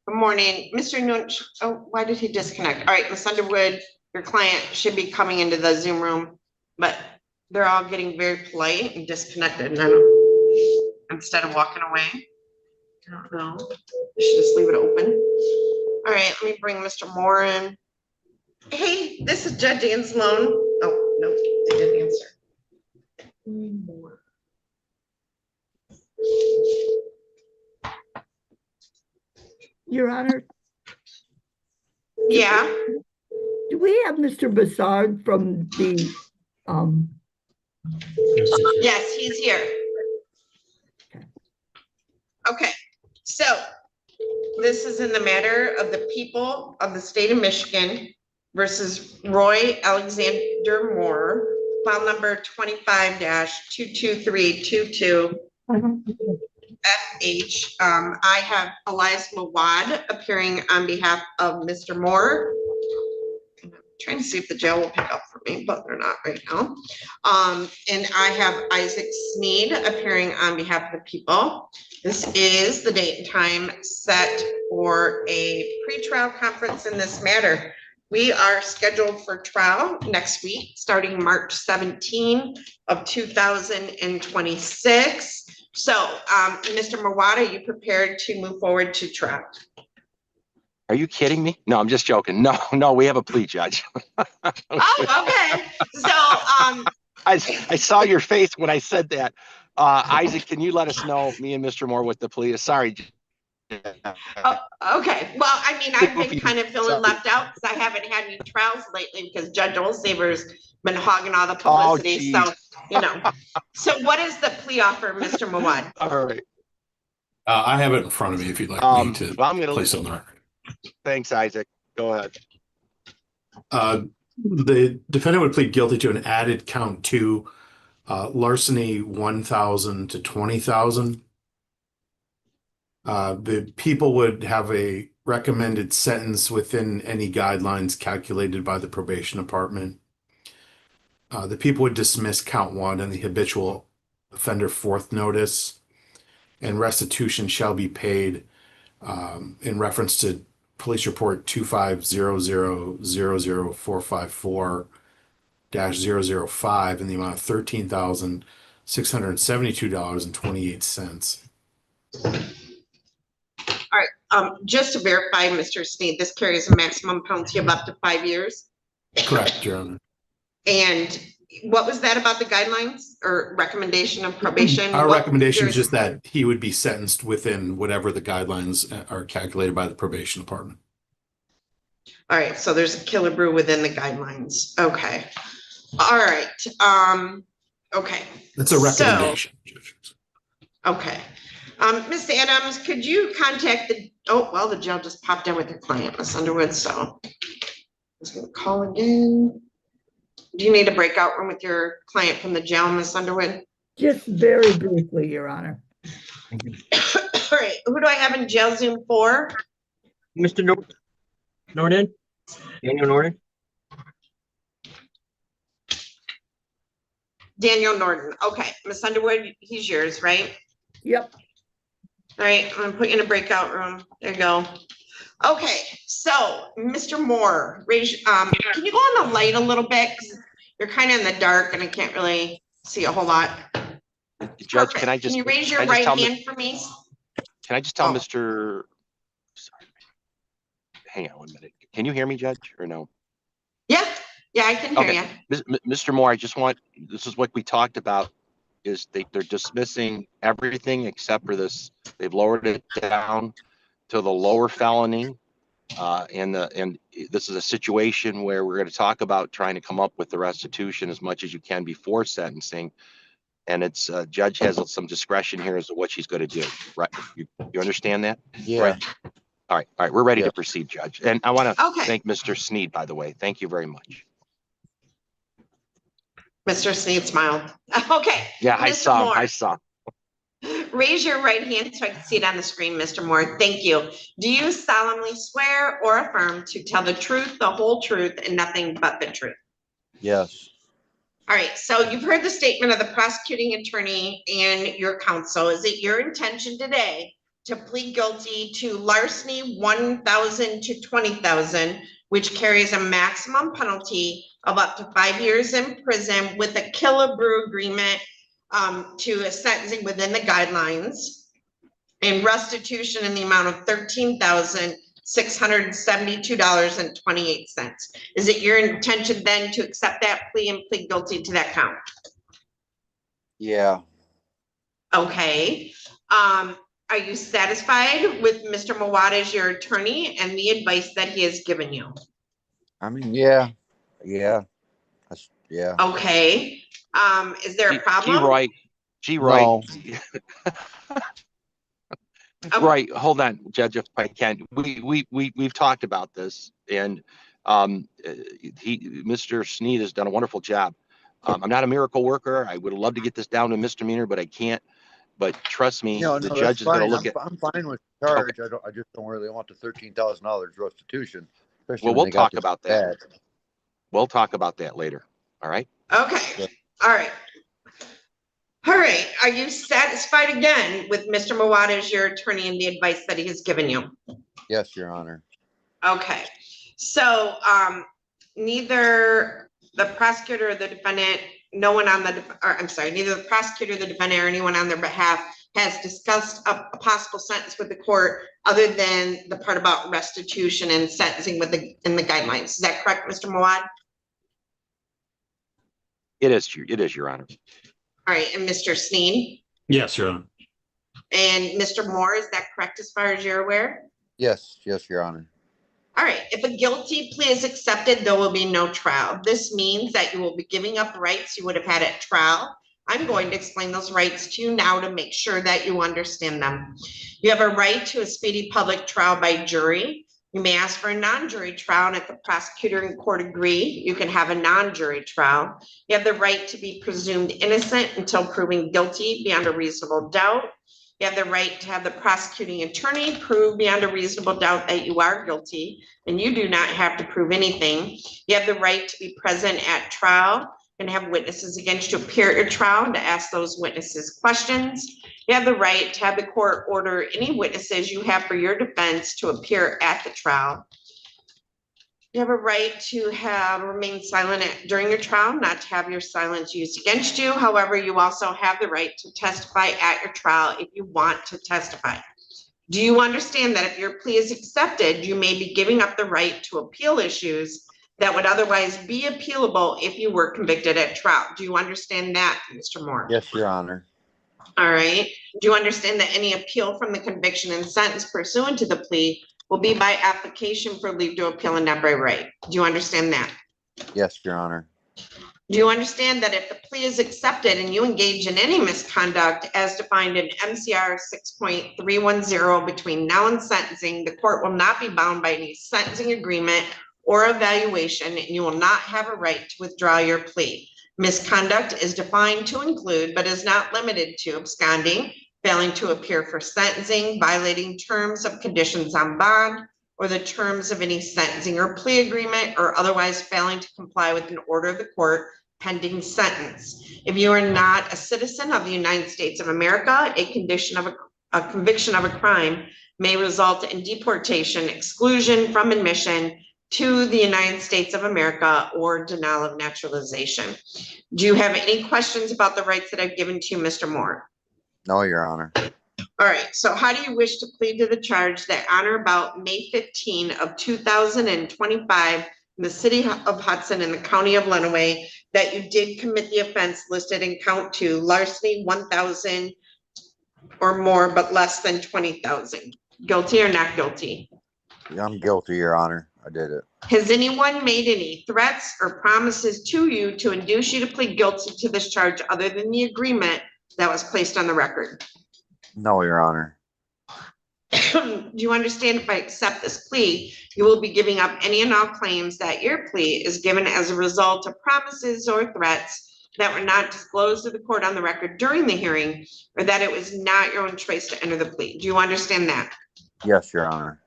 Good morning. Mr. Nunch. Oh, why did he disconnect? All right, Ms. Underwood, your client should be coming into the Zoom room, but they're all getting very polite and disconnected. And I don't, instead of walking away, I don't know. I should just leave it open. All right, let me bring Mr. Moore in. Hey, this is Judge Dan Sloan. Oh, no, they didn't answer. More. Your Honor, Yeah. do we have Mr. Basard from the, Yes, he's here. Okay, so this is in the matter of the people of the state of Michigan versus Roy Alexander Moore, file number 25-22322. FH. I have Elias Mawad appearing on behalf of Mr. Moore. I'm trying to see if the jail will pick up for me, but they're not right now. And I have Isaac Sneed appearing on behalf of the people. This is the date and time set for a pretrial conference in this matter. We are scheduled for trial next week, starting March 17 of 2026. So, Mr. Mawad, are you prepared to move forward to trial? Are you kidding me? No, I'm just joking. No, we have a plea, Judge. Oh, okay. So, I saw your face when I said that. Isaac, can you let us know, me and Mr. Moore, what the plea is? Sorry. okay. Well, I mean, I've been kind of feeling left out because I haven't had any trials lately because Judge Olsaver's been hogging all the publicity. So, you know. So what is the plea offer, Mr. Mawad? All right. I have it in front of me if you'd like me to place on the record. Thanks, Isaac. Go ahead. The defendant would plead guilty to an added count 2, larceny 1,000 to 20,000. The people would have a recommended sentence within any guidelines calculated by the probation department. The people would dismiss count 1 and the habitual offender 4th notice, and restitution shall be paid in reference to police report 250000454-005 in the amount of $13,672.28. All right. Just to verify, Mr. Sneed, this carries a maximum penalty of up to 5 years. Correct, Your Honor. And what was that about the guidelines or recommendation of probation? Our recommendation is just that he would be sentenced within whatever the guidelines are calculated by the probation department. All right, so there's a killer brew within the guidelines. Okay. All right. Okay. That's a recommendation. Okay. Ms. Adams, could you contact the jail just popped in with your client, Ms. Underwood, so I was gonna call again. Do you need a breakout room with your client from the jail, Ms. Underwood? just very briefly, Your Honor. All right, who do I have in jail Zoom for? Mr. Nordon? Daniel Nordon? Daniel Nordon. Okay, Ms. Underwood, he's yours, right? Yep. All right, I'm gonna put you in a breakout room. There you go. Okay, so Mr. Moore, can you go on the light a little bit? 'Cause you're kind of in the dark and I can't really see a whole lot. Judge, Perfect. can I just? Can you raise your can I just right tell hand for me? Can I just tell Oh. Mr. Sorry. Hang on 1 minute. Can you hear me, Judge, or no? Yeah, I can hear Okay. you. Mr. Moore, this is what we talked about, is they're dismissing everything except for this. They've lowered it down to the lower felony. And this is a situation where we're going to talk about trying to come up with the restitution as much as you can before sentencing. And it's judge has some discretion here as to what she's going to do. Right? You understand that? Yeah. Right. All right. We're ready Yeah. to proceed, Judge. And I want to Okay. thank Mr. Sneed, by the way. Thank you very much. Mr. Sneed smiled. Okay. Yeah, I Mr. saw. Moore. I saw. Raise your right hand so I can see it on the screen, Mr. Moore. Thank you. Do you solemnly swear or affirm to tell the truth, the whole truth, and nothing but the truth? Yes. All right, so you've heard the statement of the prosecuting attorney and your counsel. Is it your intention today to plead guilty to larceny 1,000 to 20,000, which carries a maximum penalty of up to 5 years in prison with a kill-a-brew agreement to a sentencing within the guidelines, and restitution in the amount of $13,672.28. Is it your intention then to accept that plea and plead guilty to that count? Yeah. Okay. Are you satisfied with Mr. Mawad as your attorney and the advice that he has given you? I mean, yeah. Yeah. Yeah. Okay. Is there a problem? G. Roy. No. Right. Hold on, Judge, if I can. We've talked about this, and Mr. Sneed has done a wonderful job. I'm not a miracle worker. I would love to get this down to misdemeanor, but I can't. But trust me, No, the no, judge is going to look at. I'm fine with the charge. I just don't really want the $13,000 restitution. Especially Well, when we'll they got talk this about that. bad. We'll talk about that later. All right. Okay. All right. All right. Are you satisfied again with Mr. Mawad as your attorney and the advice that he has given you? Yes, Your Honor. Okay. So neither the prosecutor or the defendant, neither the prosecutor, the defendant, or anyone on their behalf has discussed a possible sentence with the court other than the part about restitution and sentencing in the guidelines. Is that correct, Mr. Mawad? It is, Your Honor. All right, and Mr. Sneed? Yes, Your Honor. And Mr. Moore, is that correct as far as you're aware? Yes, Your Honor. All right, if a guilty plea is accepted, there will be no trial. This means that you will be giving up rights you would have had at trial. I'm going to explain those rights to you now to make sure that you understand them. You have a right to a speedy public trial by jury. You may ask for a non-jury trial, and if the prosecutor and court agree, you can have a non-jury trial. You have the right to be presumed innocent until proven guilty beyond a reasonable doubt. You have the right to have the prosecuting attorney prove beyond a reasonable doubt that you are guilty, and you do not have to prove anything. You have the right to be present at trial and have witnesses against you appear at your trial and to ask those witnesses questions. You have the right to have the court order any witnesses you have for your defense to appear at the trial. You have a right to remain silent during your trial, not to have your silence used against you. However, you also have the right to testify at your trial if you want to testify. Do you understand that if your plea is accepted, you may be giving up the right to appeal issues that would otherwise be appealable if you were convicted at trial? Do you understand that, Mr. Moore? Yes, Your Honor. All right. Do you understand that any appeal from the conviction and sentence pursuant to the plea will be by application for leave to appeal and not by right? Do you understand that? Yes, Your Honor. Do you understand that if the plea is accepted and you engage in any misconduct as defined in MCR 6.310 between now and sentencing, the court will not be bound by any sentencing agreement or evaluation, and you will not have a right to withdraw your plea? Misconduct is defined to include, but is not limited to, absconding, failing to appear for sentencing, violating terms of conditions on bond, or the terms of any sentencing or plea agreement, or otherwise failing to comply with an order of the court pending sentence. If you are not a citizen of the United States of America, a conviction of a crime may result in deportation, exclusion from admission to the United States of America, or denial of naturalization. Do you have any questions about the rights that I've given to you, Mr. Moore? No, Your Honor. All right, so how do you wish to plead to the charge that on or about May 15 of 2025, in the city of Hudson in the county of Lenawee, that you did commit the offense listed in count 2, larceny 1,000 or more, but less than 20,000? Guilty or not guilty? I'm guilty, Your Honor. I did it. Has anyone made any threats or promises to you to induce you to plead guilty to this charge other than the agreement that was placed on the record? No, Your Honor. Do you understand if I accept this plea, you will be giving up any and all claims that your plea is given as a result of promises or threats that were not disclosed to the court on the record during the hearing, or that it was not your own choice to enter the plea? Do you understand that? Yes, Your Honor.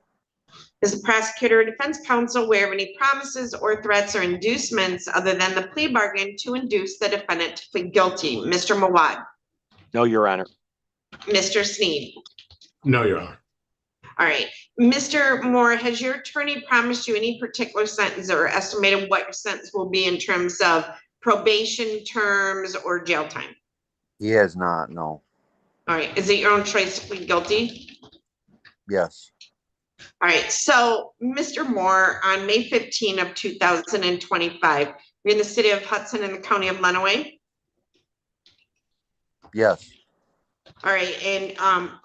Is the prosecutor or defense counsel aware of any promises or threats or inducements other than the plea bargain to induce the defendant to plead guilty? Mr. Mawad? No, Your Honor. Mr. Sneed? No, Your Honor. All right. Mr. Moore, has your attorney promised you any particular sentence or estimated what your sentence will be in terms of probation terms or jail time? He has not, no. All right. Is it your own choice to plead guilty? Yes. All right. So, Mr. Moore, on May 15 of 2025, you're in the city of Hudson in the county of Lenawee? Yes. All right. And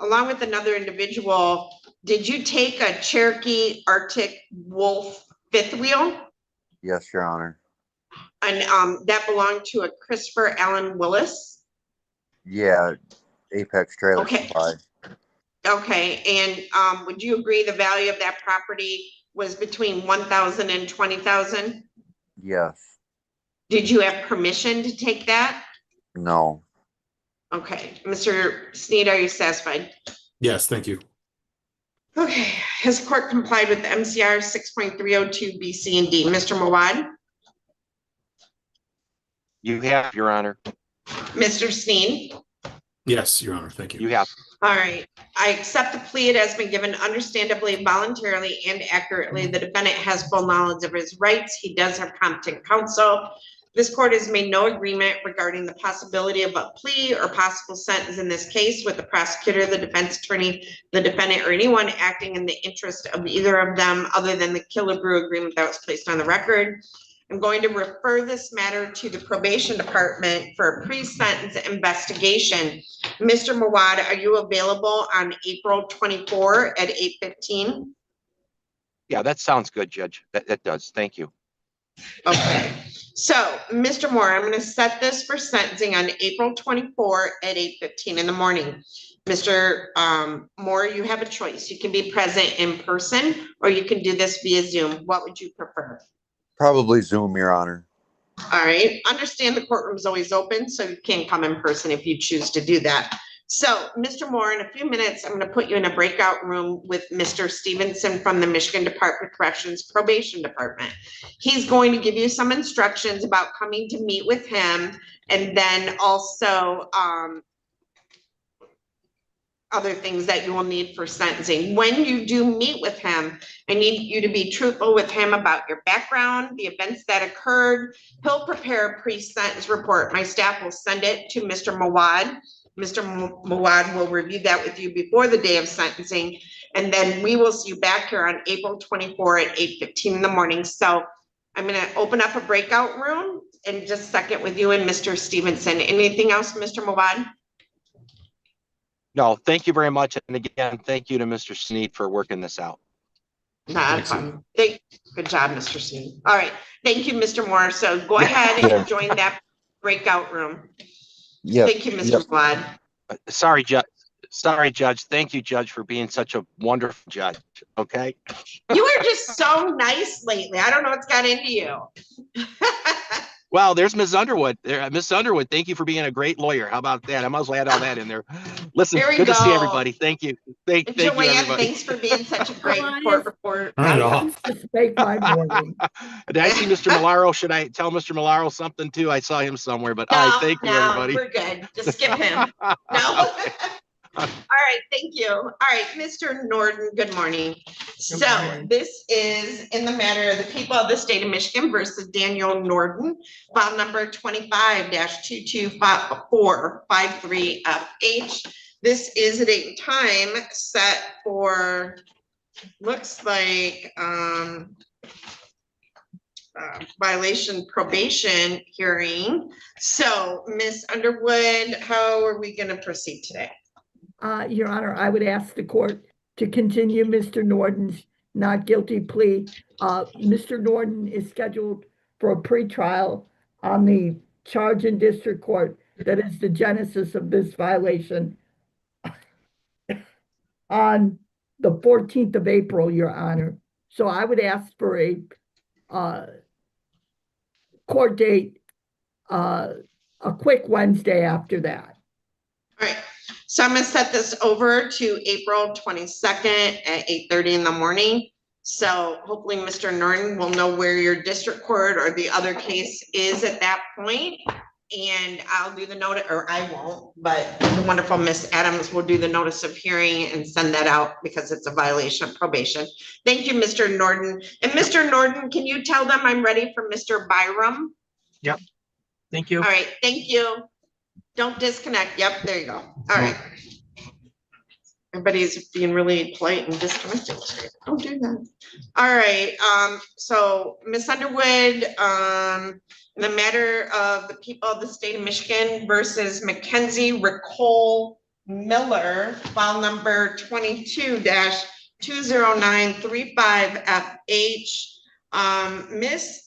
along with another individual, did you take a Cherokee Arctic Wolf fifth wheel? Yes, Your Honor. And that belonged to a Christopher Allen Willis? Yeah, Apex Trailer Okay. Supply. Okay, and would you agree the value of that property was between 1,000 and 20,000? Yes. Did you have permission to take that? No. Okay, Mr. Sneed, are you satisfied? Yes, thank you. Okay, has the court complied with MCR 6.302 B, C, and D? Mr. Mawad? You have, Your Honor. Mr. Sneed? Yes, Your Honor, thank you. You have. All right, I accept the plea. It has been given understandably, voluntarily, and accurately. The defendant has full knowledge of his rights. He does have competent counsel. This court has made no agreement regarding the possibility of a plea or possible sentence in this case with the prosecutor, the defense attorney, the defendant, or anyone acting in the interest of either of them other than the Killebrew agreement that was placed on the record. I'm going to refer this matter to the probation department for a pre-sentence investigation. Mr. Mawad, are you available on April 24 at 8:15? Yeah, that sounds good, Judge. That does. Thank you. Okay, so Mr. Moore, I'm going to set this for sentencing on April 24 at 8:15 in the morning. Mr. Moore, you have a choice. You can be present in person or you can do this via Zoom. What would you prefer? Probably Zoom, Your Honor. All right, understand the courtroom is always open, so you can come in person if you choose to do that. So, Mr. Moore, in a few minutes, I'm going to put you in a breakout room with Mr. Stevenson from the Michigan Department of Corrections Probation Department. He's going to give you some instructions about coming to meet with him, and then also other things that you will need for sentencing. When you do meet with him, I need you to be truthful with him about your background, the events that occurred. He'll prepare a pre-sentence report. My staff will send it to Mr. Mawad. Mr. Mawad will review that with you before the day of sentencing. And then we will see you back here on April 24 at 8:15 in the morning. So I'm going to open up a breakout room in just a second with you and Mr. Stevenson. Anything else, Mr. Mawad? No, thank you very much. And again, thank you to Mr. Sneed for working this out. Good job, Mr. Sneed. All right. Thank you, Mr. Moore. So go ahead and join that breakout room. Yeah. Thank you, Mr. Vlad. Sorry, Judge. Thank you, Judge, for being such a wonderful judge. Okay. You are just so nice lately. I don't know what's got into you. Wow, there's Ms. Underwood. Ms. Underwood, thank you for being a great lawyer. How about that? I might as well add all that in there. Listen, There we good to see go. everybody. Thank you. Thank you, Joanne, everybody. thanks for being such a great Elias, court reporter. Right on. Just make my morning. Did I see Mr. Milaro? Should I tell Mr. Milaro something too? I saw him somewhere, but all No, right, thank you, no, everybody. we're good. Just skip him. No. All right, thank you. All right, Mr. Nordon, good morning. So morning. this is in the matter of the people of the state of Michigan versus Daniel Nordon, file number 25-22453FH. This is a date and time set for, looks like, violation probation hearing. So Ms. Underwood, how are we gonna proceed today? Your Honor, I would ask the court to continue Mr. Nordon's not guilty plea. Mr. Nordon is scheduled for a pretrial on the charge in district court that is the genesis of this violation on the 14th of April, Your Honor. So I would ask for a court date, a quick Wednesday after that. All right, so I'm gonna set this over to April 22nd at 8:30 in the morning. So hopefully Mr. Norton will know where your district court or the other case is at that point. And I'll do the notice, or I won't, but the wonderful Miss Adams will do the notice of hearing and send that out because it's a violation of probation. Thank you, Mr. Norton. And Mr. Norton, can you tell them I'm ready for Mr. Byrum? Yep. Thank you. All right, thank you. Don't disconnect. Yep, there you go. All right. Everybody's being really polite and disconnected. Don't do that. All right, so Ms. Underwood, in the matter of the people of the state of Michigan versus McKenzie Miller, file number 22-20935FH. Ms.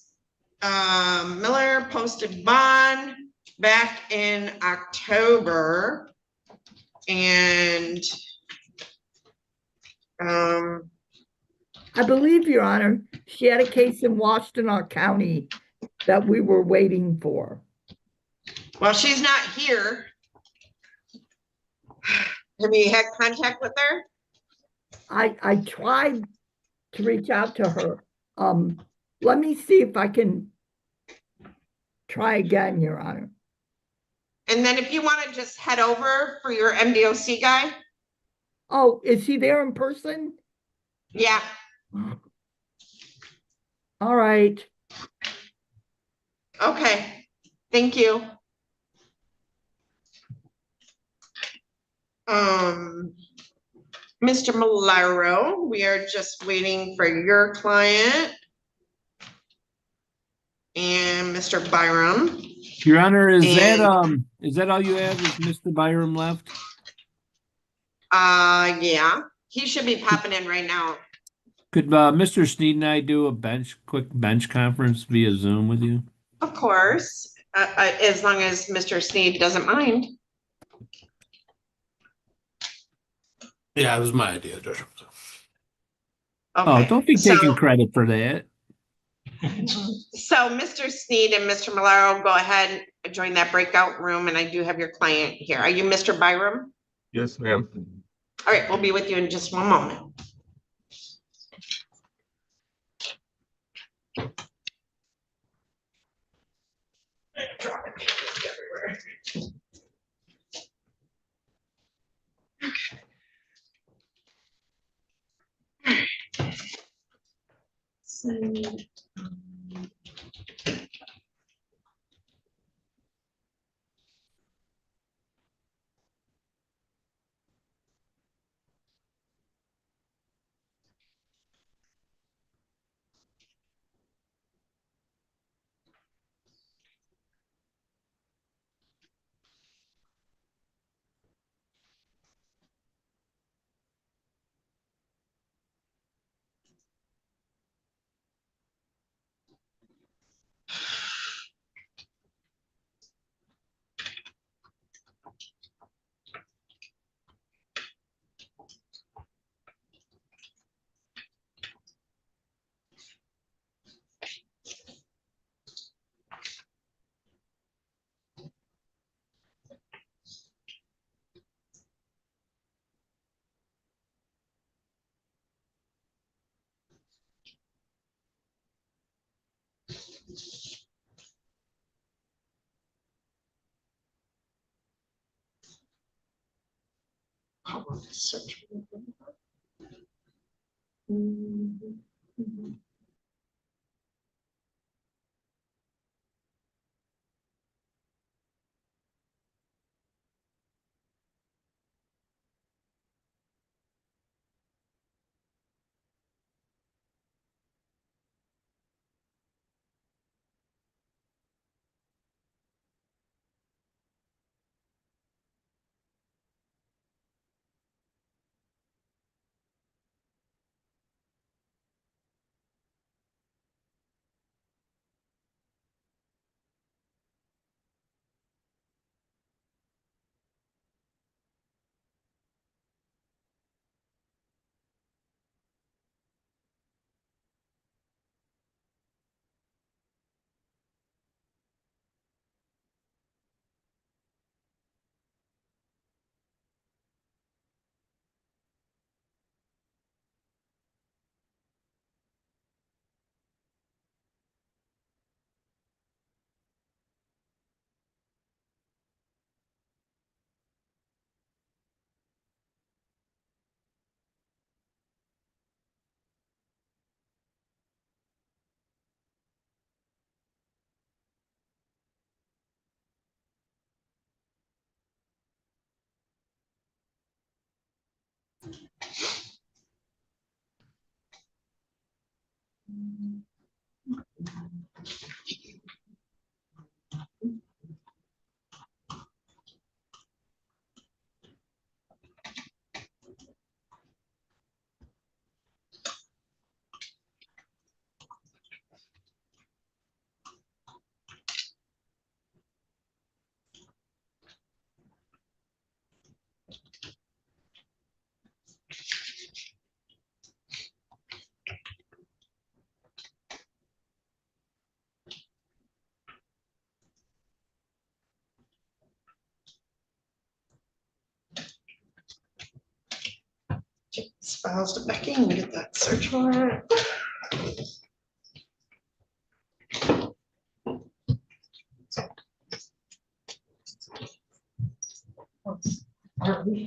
Miller posted bond back in October, and I believe, Your Honor, she had a case in Washtenaw County that we were waiting for. well, she's not here. Have you had contact with her? I tried to reach out to her. Let me see if I can try again, Your Honor. And then if you want to just head over for your MDOC guy. Oh, is he there in person? Yeah. All right. Okay, thank you. Mr. Milaro, we are just waiting for your client. And Mr. Byrum. Your Honor, is that all you have? Is Mr. Byrum left? Yeah, he should be popping in right now. Could Mr. Sneed and I do a quick bench conference via Zoom with you? Of course, as long as Mr. Sneed doesn't mind. Yeah, it was my idea, Judge. Okay. Oh, don't be taking credit for that. So Mr. Sneed and Mr. Milaro, go ahead and join that breakout room, and I do have your client here. Are you Mr. Byrum? Yes, ma'am. All right, we'll be with you in just one moment. How about this search? Mhm. Take these files to Becky and get that search warrant.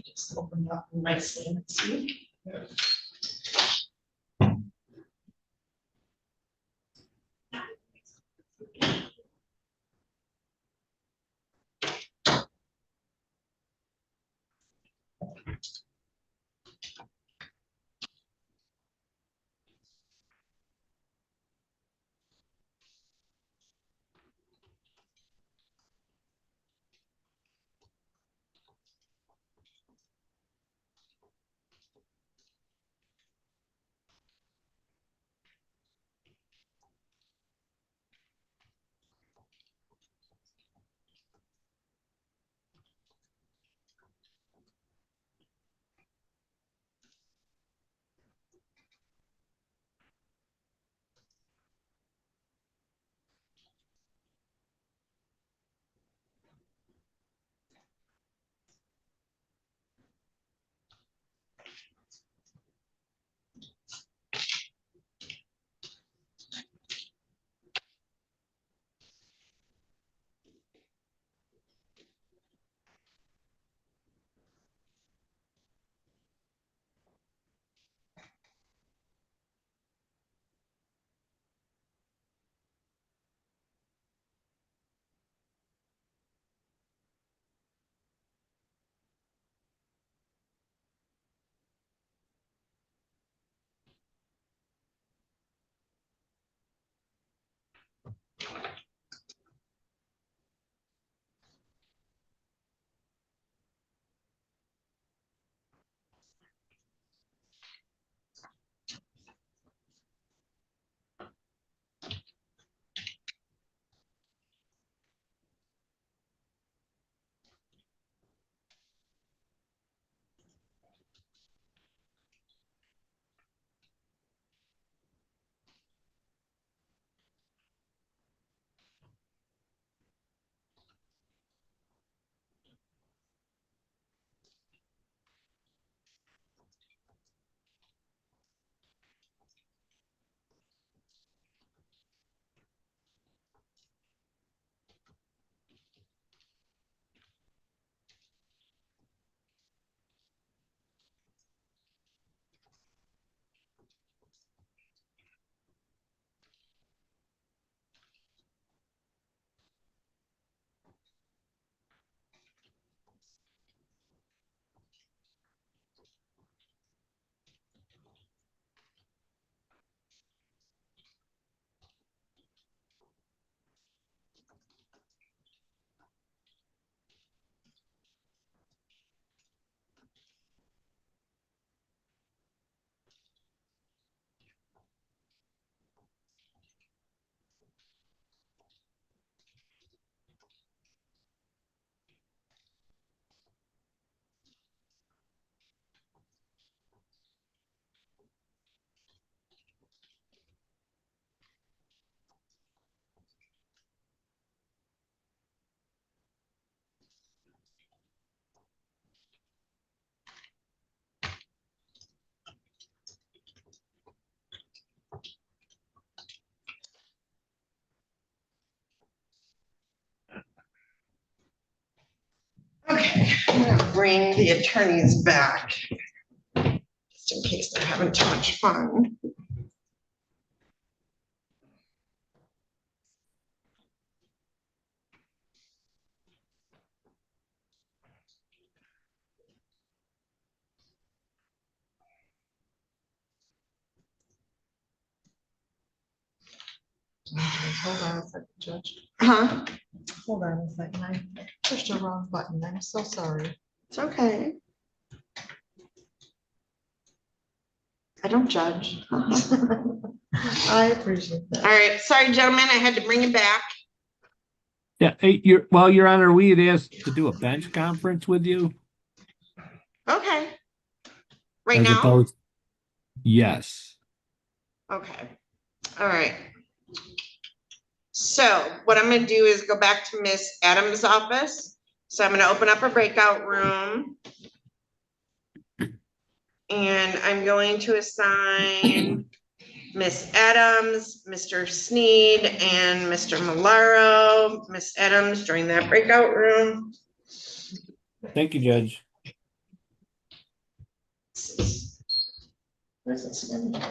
Just open up nicely and see. bring the attorneys back. Just in case they're having too much fun. Hold on a second, Judge. Huh? Hold on a second. I pushed the wrong button. I'm so sorry. It's okay. I don't judge. I appreciate that. All right, sorry, gentlemen, I had to bring it back. Yeah, hey, Your Honor, we had asked to do a bench conference with you. Okay. Right as now? opposed- Yes. Okay, all right. So what I'm gonna do is go back to Miss Adams' office. So I'm gonna open up a breakout room. And I'm going to assign Miss Adams, Mr. Sneed, and Mr. Malaro. Miss Adams, join that breakout room. Thank you, Judge. Where's this one?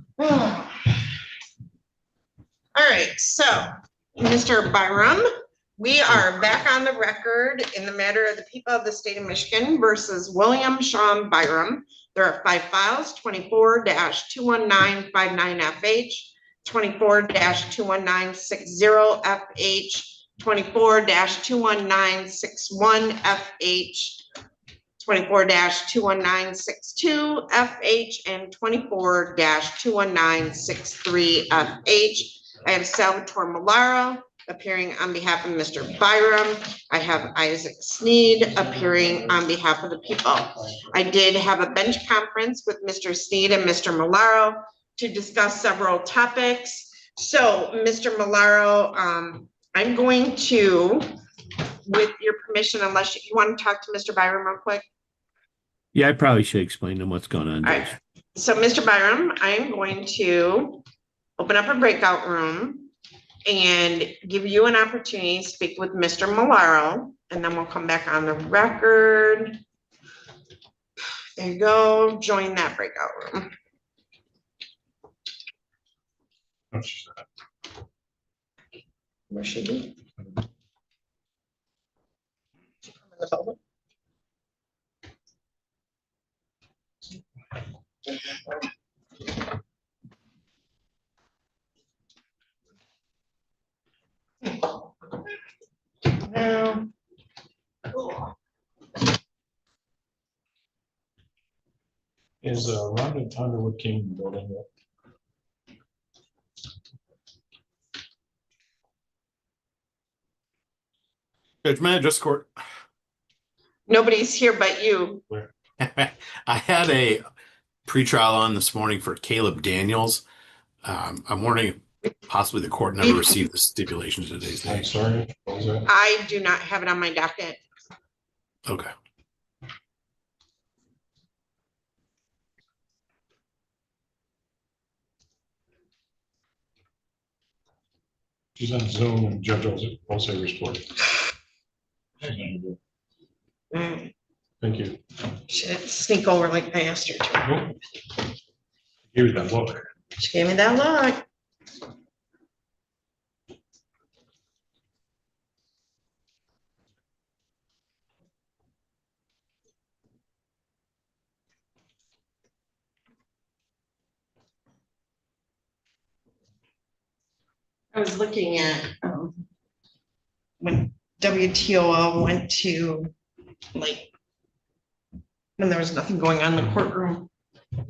All right, so Mr. Byrum, we are back on the record in the matter of the people of the state of Michigan versus William Sean Byrum. There are 5 files, 24-21959FH, 24-21960FH, 24-21961FH, 24-21962FH, and 24-21963FH. I have Salvatore Malaro, appearing on behalf of Mr. Byrum. I have Isaac Sneed appearing on behalf of the people. I did have a bench conference with Mr. Sneed and Mr. Milaro to discuss several topics. So, Mr. Milaro, I'm going to, with your permission, unless you want to talk to Mr. Byrum real quick. Yeah, I probably should explain to them what's going on. All right. So, Mr. Byrum, I'm going to open up a breakout room and give you an opportunity to speak with Mr. Milaro, and then we'll come back on the record. There you go. Join that breakout room. Where should we? Now. Is Rhonda Thunderwood King building yet? Judge Magistrate Court. Nobody's here but you. I had a pretrial on this morning for Caleb Daniels. I'm wondering if possibly the court never received the stipulation to today's date. I'm sorry. What was that? I do not have it on my docket. Okay. She's on Zoom and Judge also report. Thank you. She didn't sneak over like I asked her to. Give you that look. She gave me that look. I was looking at when WTOL went to, like, when there was nothing going on in the courtroom,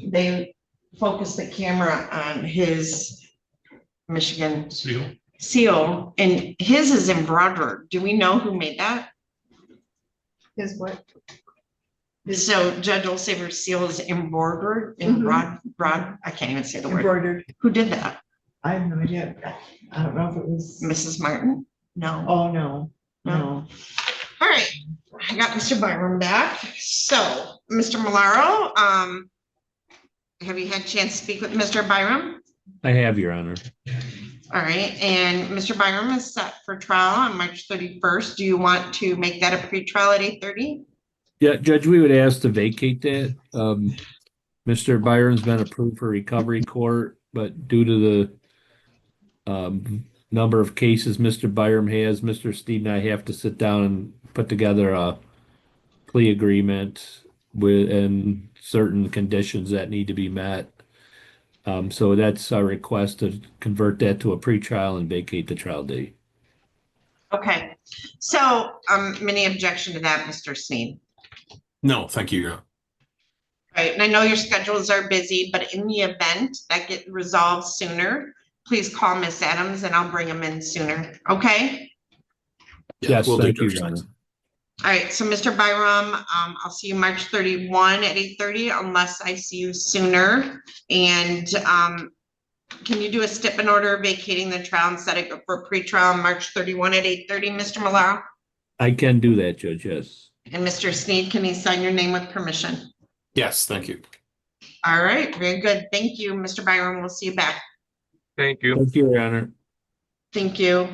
they focused the camera on his Michigan seal, and his is embroidered. Do we know who made that? His what? So Judge Olsaver's seal is embroidered in broad, I can't even say the word. Embroidered. Who did that? I have no idea. I don't know if it was. Mrs. Martin? No. Oh, no, no. All right, I got Mr. Byrum back. So, Mr. Milaro, have you had a chance to speak with Mr. Byrum? I have, Your Honor. All right, and Mr. Byrum is set for trial on March 31st. Do you want to make that a pretrial at 8:30? Yeah, Judge, we would ask to vacate that. Mr. Byron's been approved for recovery court, but due to the number of cases Mr. Byrum has, Mr. Steed and I have to sit down and put together a plea agreement with and certain conditions that need to be met. So that's our request to convert that to a pretrial and vacate the trial date. Okay, so any objection to that, Mr. Sneed? No, thank you, Your Honor. Right, and I know your schedules are busy, but in the event that get resolved sooner, please call Miss Adams and I'll bring them in sooner, okay? Yes, we'll thank do, you, Judge. Your Honor. All right, so Mr. Byrum, I'll see you March 31 at 8:30 unless I see you sooner. And can you do a stip in order vacating the trial and set it for pre-trial on March 31 at 8:30, Mr. Milaro? I can do that, Judge, yes. And Mr. Sneed, can you sign your name with permission? Yes, thank you. All right, very good. Thank you, Mr. Byrum. We'll see you back. Thank you. Thank you, Your Honor. Thank you.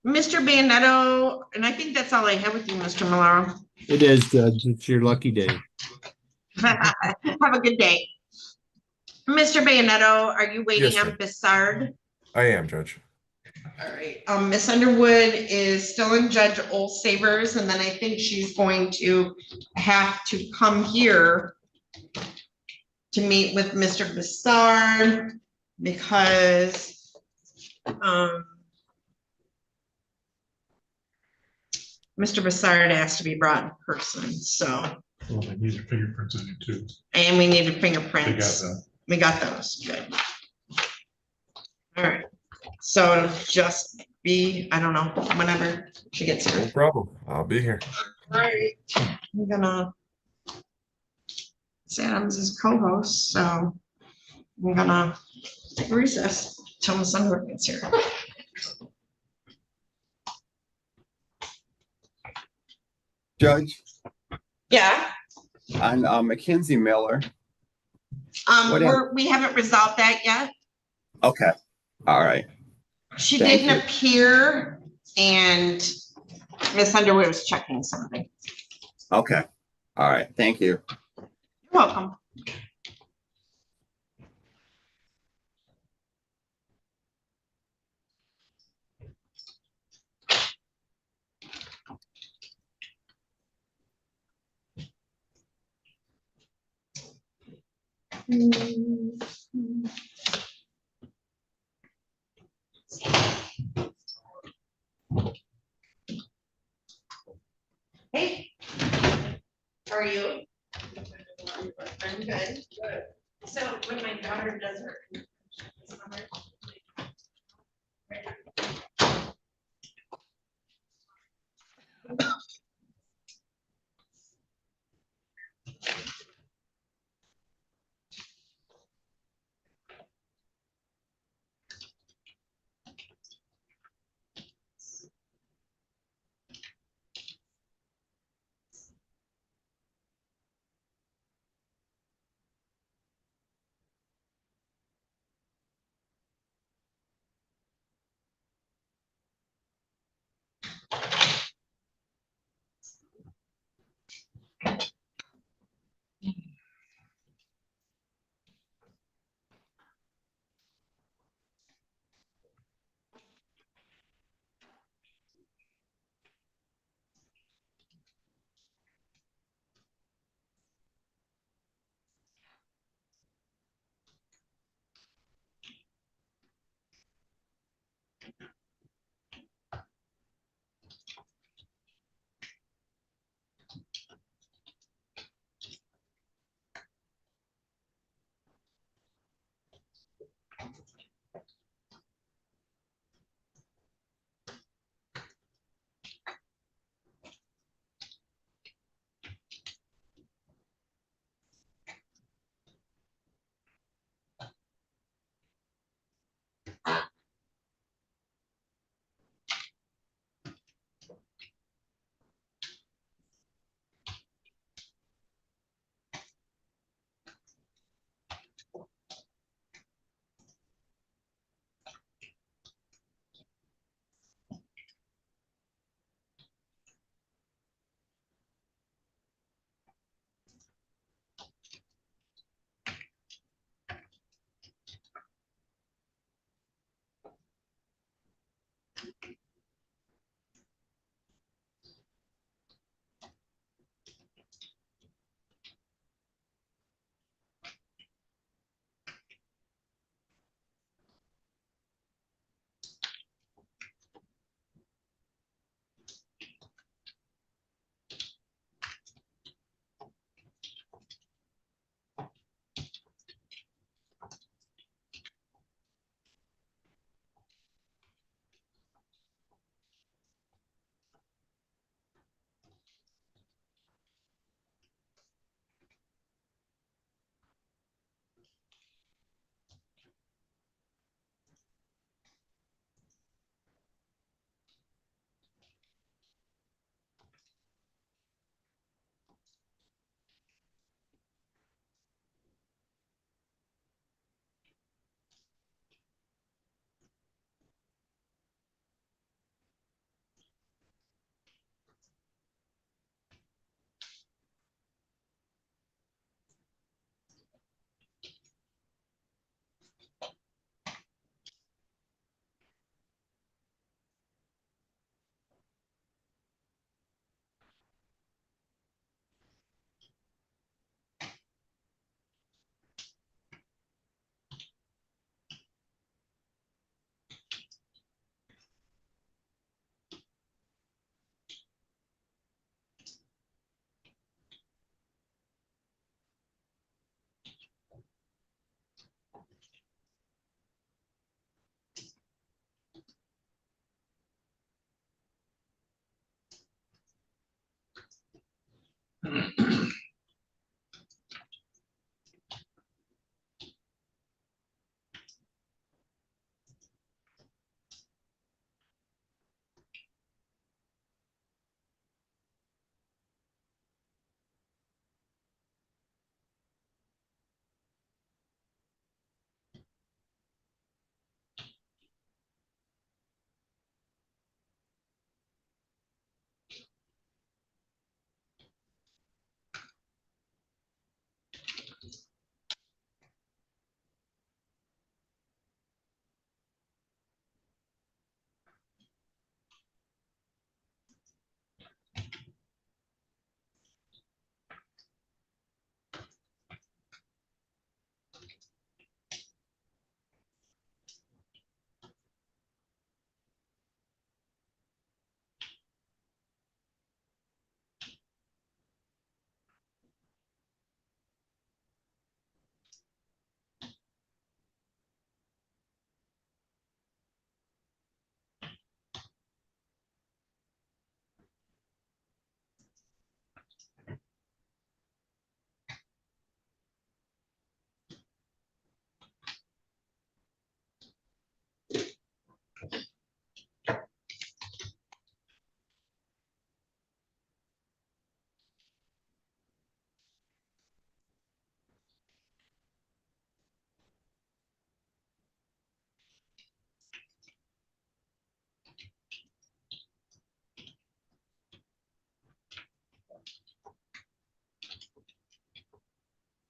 Mr. Bayonetto, and I think that's all I have with you, Mr. Milaro. It is, Judge. It's your lucky day. Have a good day. Mr. Bayonetto, are you waiting Yes, on Basard? I am, Judge. All right, Miss Underwood is still in Judge Olsaver's, and then I think she's going to have to come here to meet with Mr. Basard because Mr. Basard has to be brought in person, so. Well, they need their fingerprints in it too. And we needed fingerprints. They got them. We got those, good. All right, so just B, I don't know, whenever she gets No here. problem. I'll be here. Right. I'm gonna. Sam's his co-host, so I'm gonna take a recess till Ms. Underwood gets here. Judge, Yeah, on McKenzie Miller. What we haven't resolved that yet. Okay, all right. She Thank didn't you. appear and Miss Underwood was checking something. Okay, all right. Thank you. You're welcome. Hey, how are you? I'm good. Good. So when my daughter does her.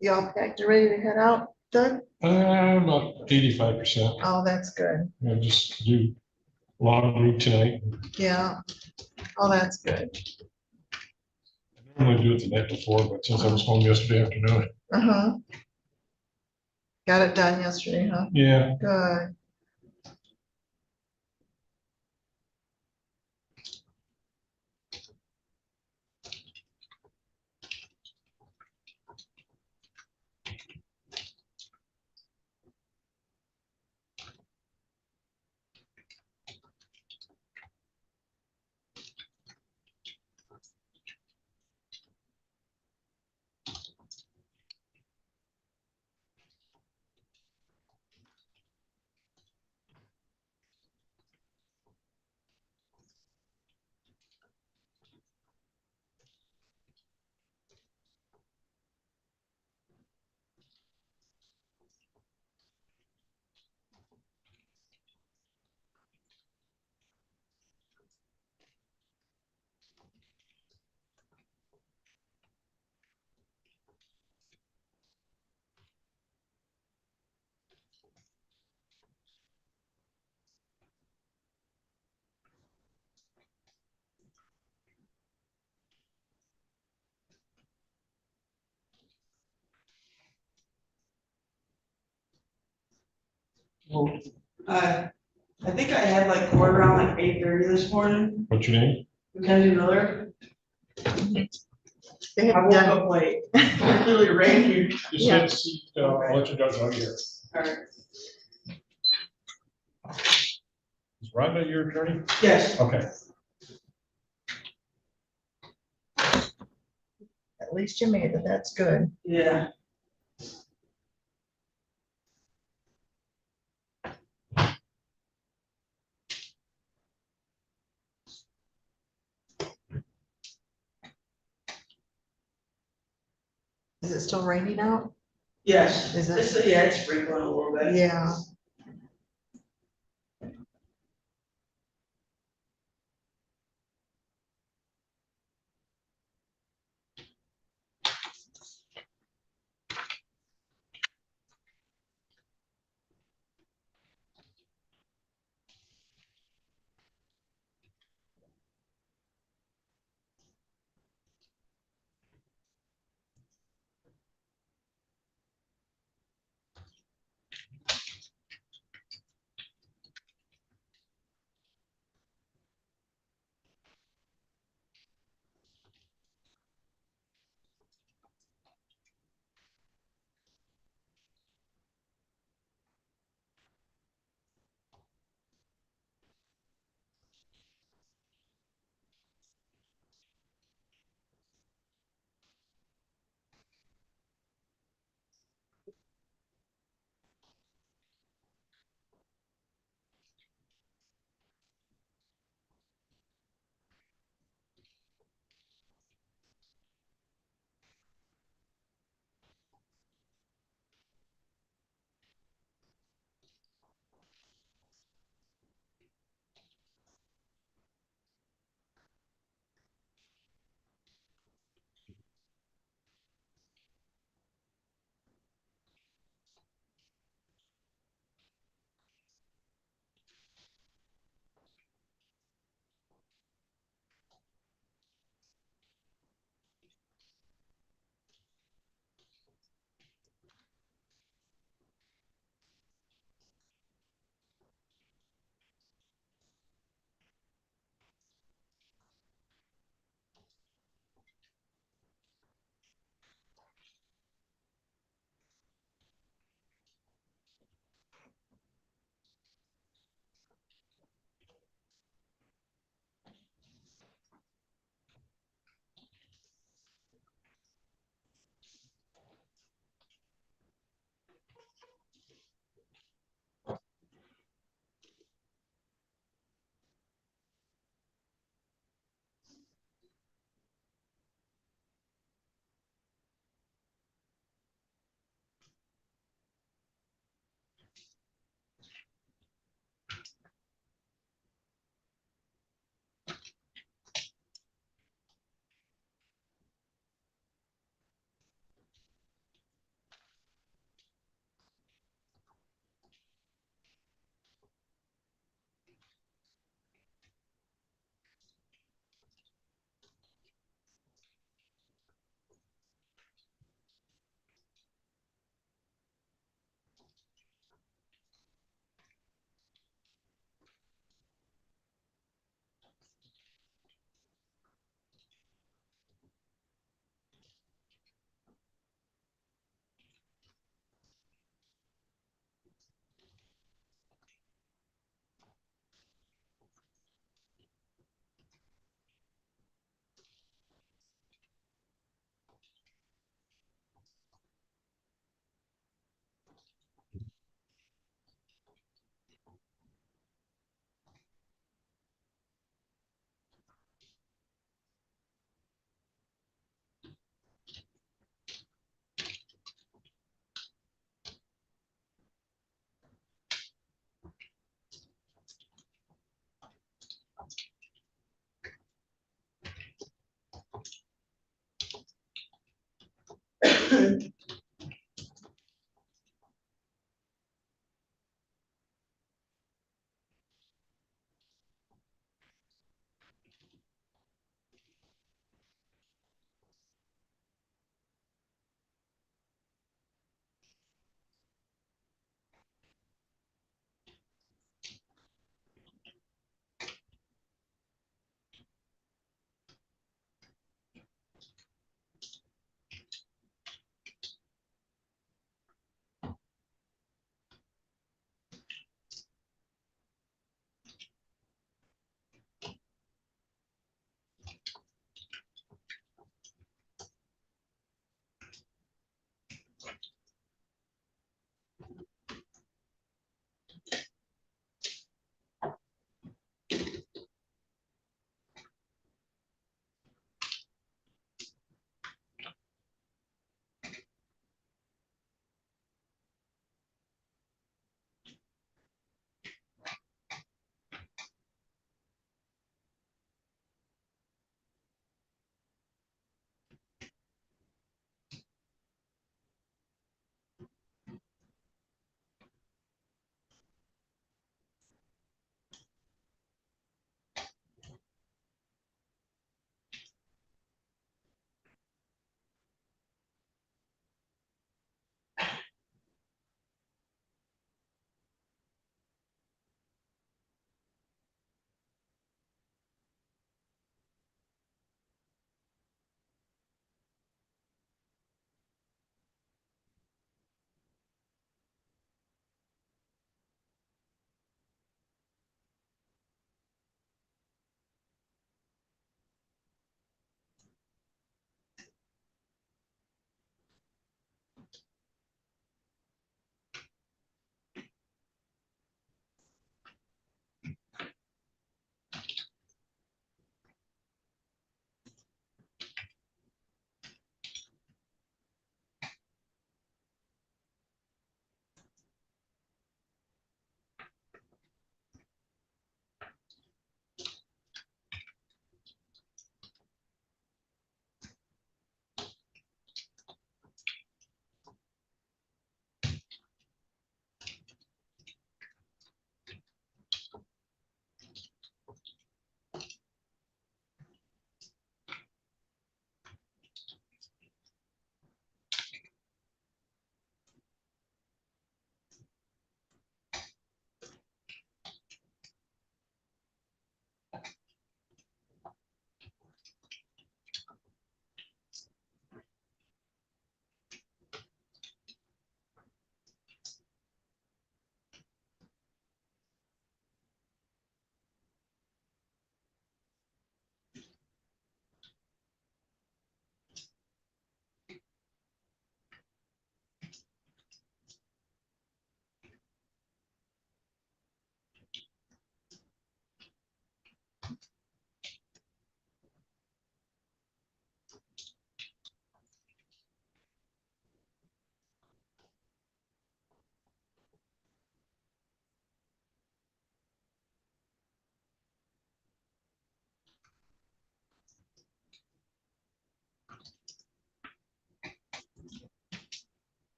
Y'all packed and ready to head out, Doug? About 85%. Oh, that's good. Just do laundry tonight. Yeah. Oh, that's good. I normally do it the night before, but since I was home yesterday afternoon, Uh-huh. Got it done yesterday, huh? yeah. Good. I think I had like court around like 8:30 this morning. What's your name? McKenzie Miller. They I have woke done. up late. It really rained here. Just Yeah. hit seat, I'll let you guys out here. All right. Is Rhonda your attorney? Yes. Okay. At least you made it. That's good. Yeah. Is it still raining out? Yes. Is it? Yeah, it's sprinkling a little bit. Yeah.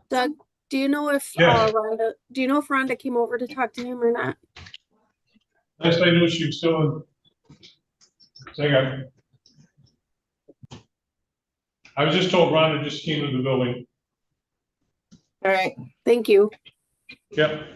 Doug, do you know if Yes. Rhonda came over to talk to him or not? Last I knew, she was still in. Hang on. I was just told Rhonda just came into the building. All right, thank you. Yep.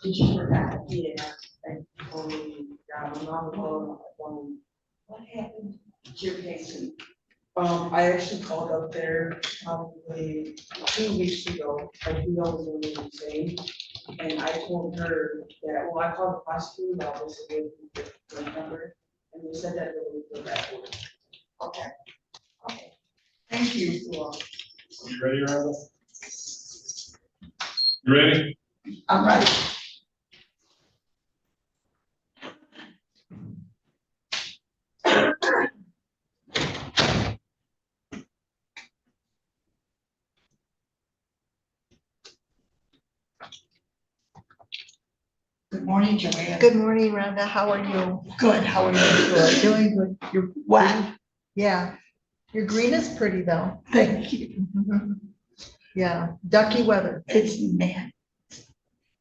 Did you forget? Yeah. And totally got him on the phone. What happened to your patient? I actually called up there probably 2 weeks ago. I do know it was really insane. And I told her that, well, I called the prosecutor's office and they the number, and they said that they would go back. Okay. Okay. Thank you. You ready, Rhonda? You ready? I'm ready. Good morning, Joanne. Good morning, Rhonda. How are you? Good, how are you? Good, doing good. You're What? Yeah. Your green is pretty though. Thank you. Yeah, ducky weather. It's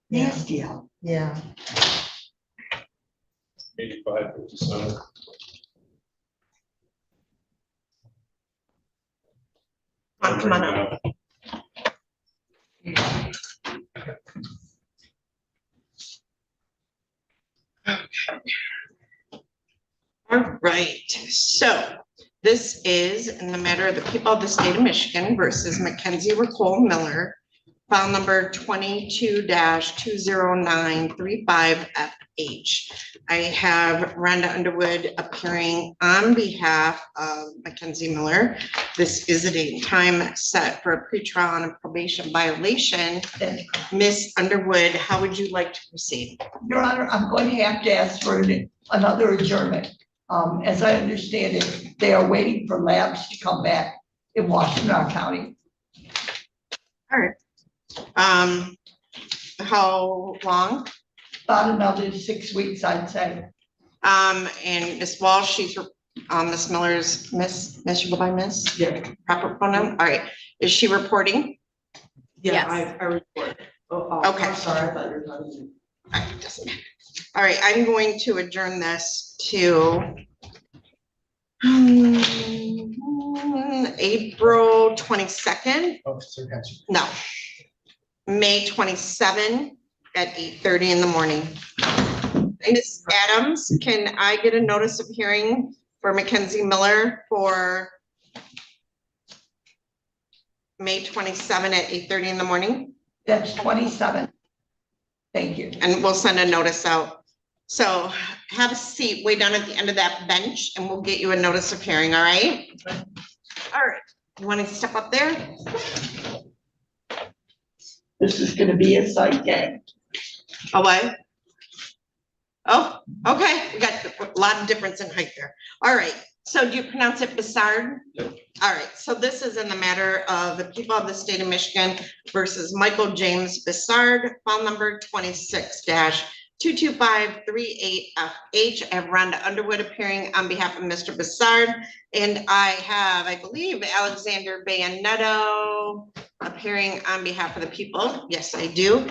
nasty out. Yeah. 8557. Come on up. All right, so this is in the matter of the people of the state of Michigan versus McKenzie Miller, file number 22-20935FH. I have Rhonda Underwood appearing on behalf of McKenzie Miller. This is a date and time set for a pretrial on a probation violation. Miss Underwood, how would you like to proceed? Your Honor, I'm going to have to ask for another adjournment. As I understand it, they are waiting for labs to come back in Washington County. All right. How long? About another 6 weeks, I'd say. And Miss Walsh, she's Miss Miller's Miss, you go by Miss? Yeah. Proper pronoun? All right. Is she reporting? Yeah, I report. Okay. I'm sorry, I thought you were talking. All right, doesn't matter. All right, I'm going to adjourn this to April 22nd. Oh, so gotcha. No, May 27 at 8:30 in the morning. Ms. Adams, can I get a notice of hearing for McKenzie Miller for May 27 at 8:30 in the morning? That's 27. Thank you. And we'll send a notice out. So have a seat way down at the end of that bench and we'll get you a notice of hearing, all right? All right, you want to step up there? This is gonna be a sight gag. Oh, what? Oh, okay, we got a lot of difference in height there. All right, so do you pronounce it Basard? Yep. All right, so this is in the matter of the people of the state of Michigan versus Michael James Basard, file number 26-22538FH. I have Rhonda Underwood appearing on behalf of Mr. Basard, and I have, I believe, Alexander Bayonetto appearing on behalf of the people. Yes, I do.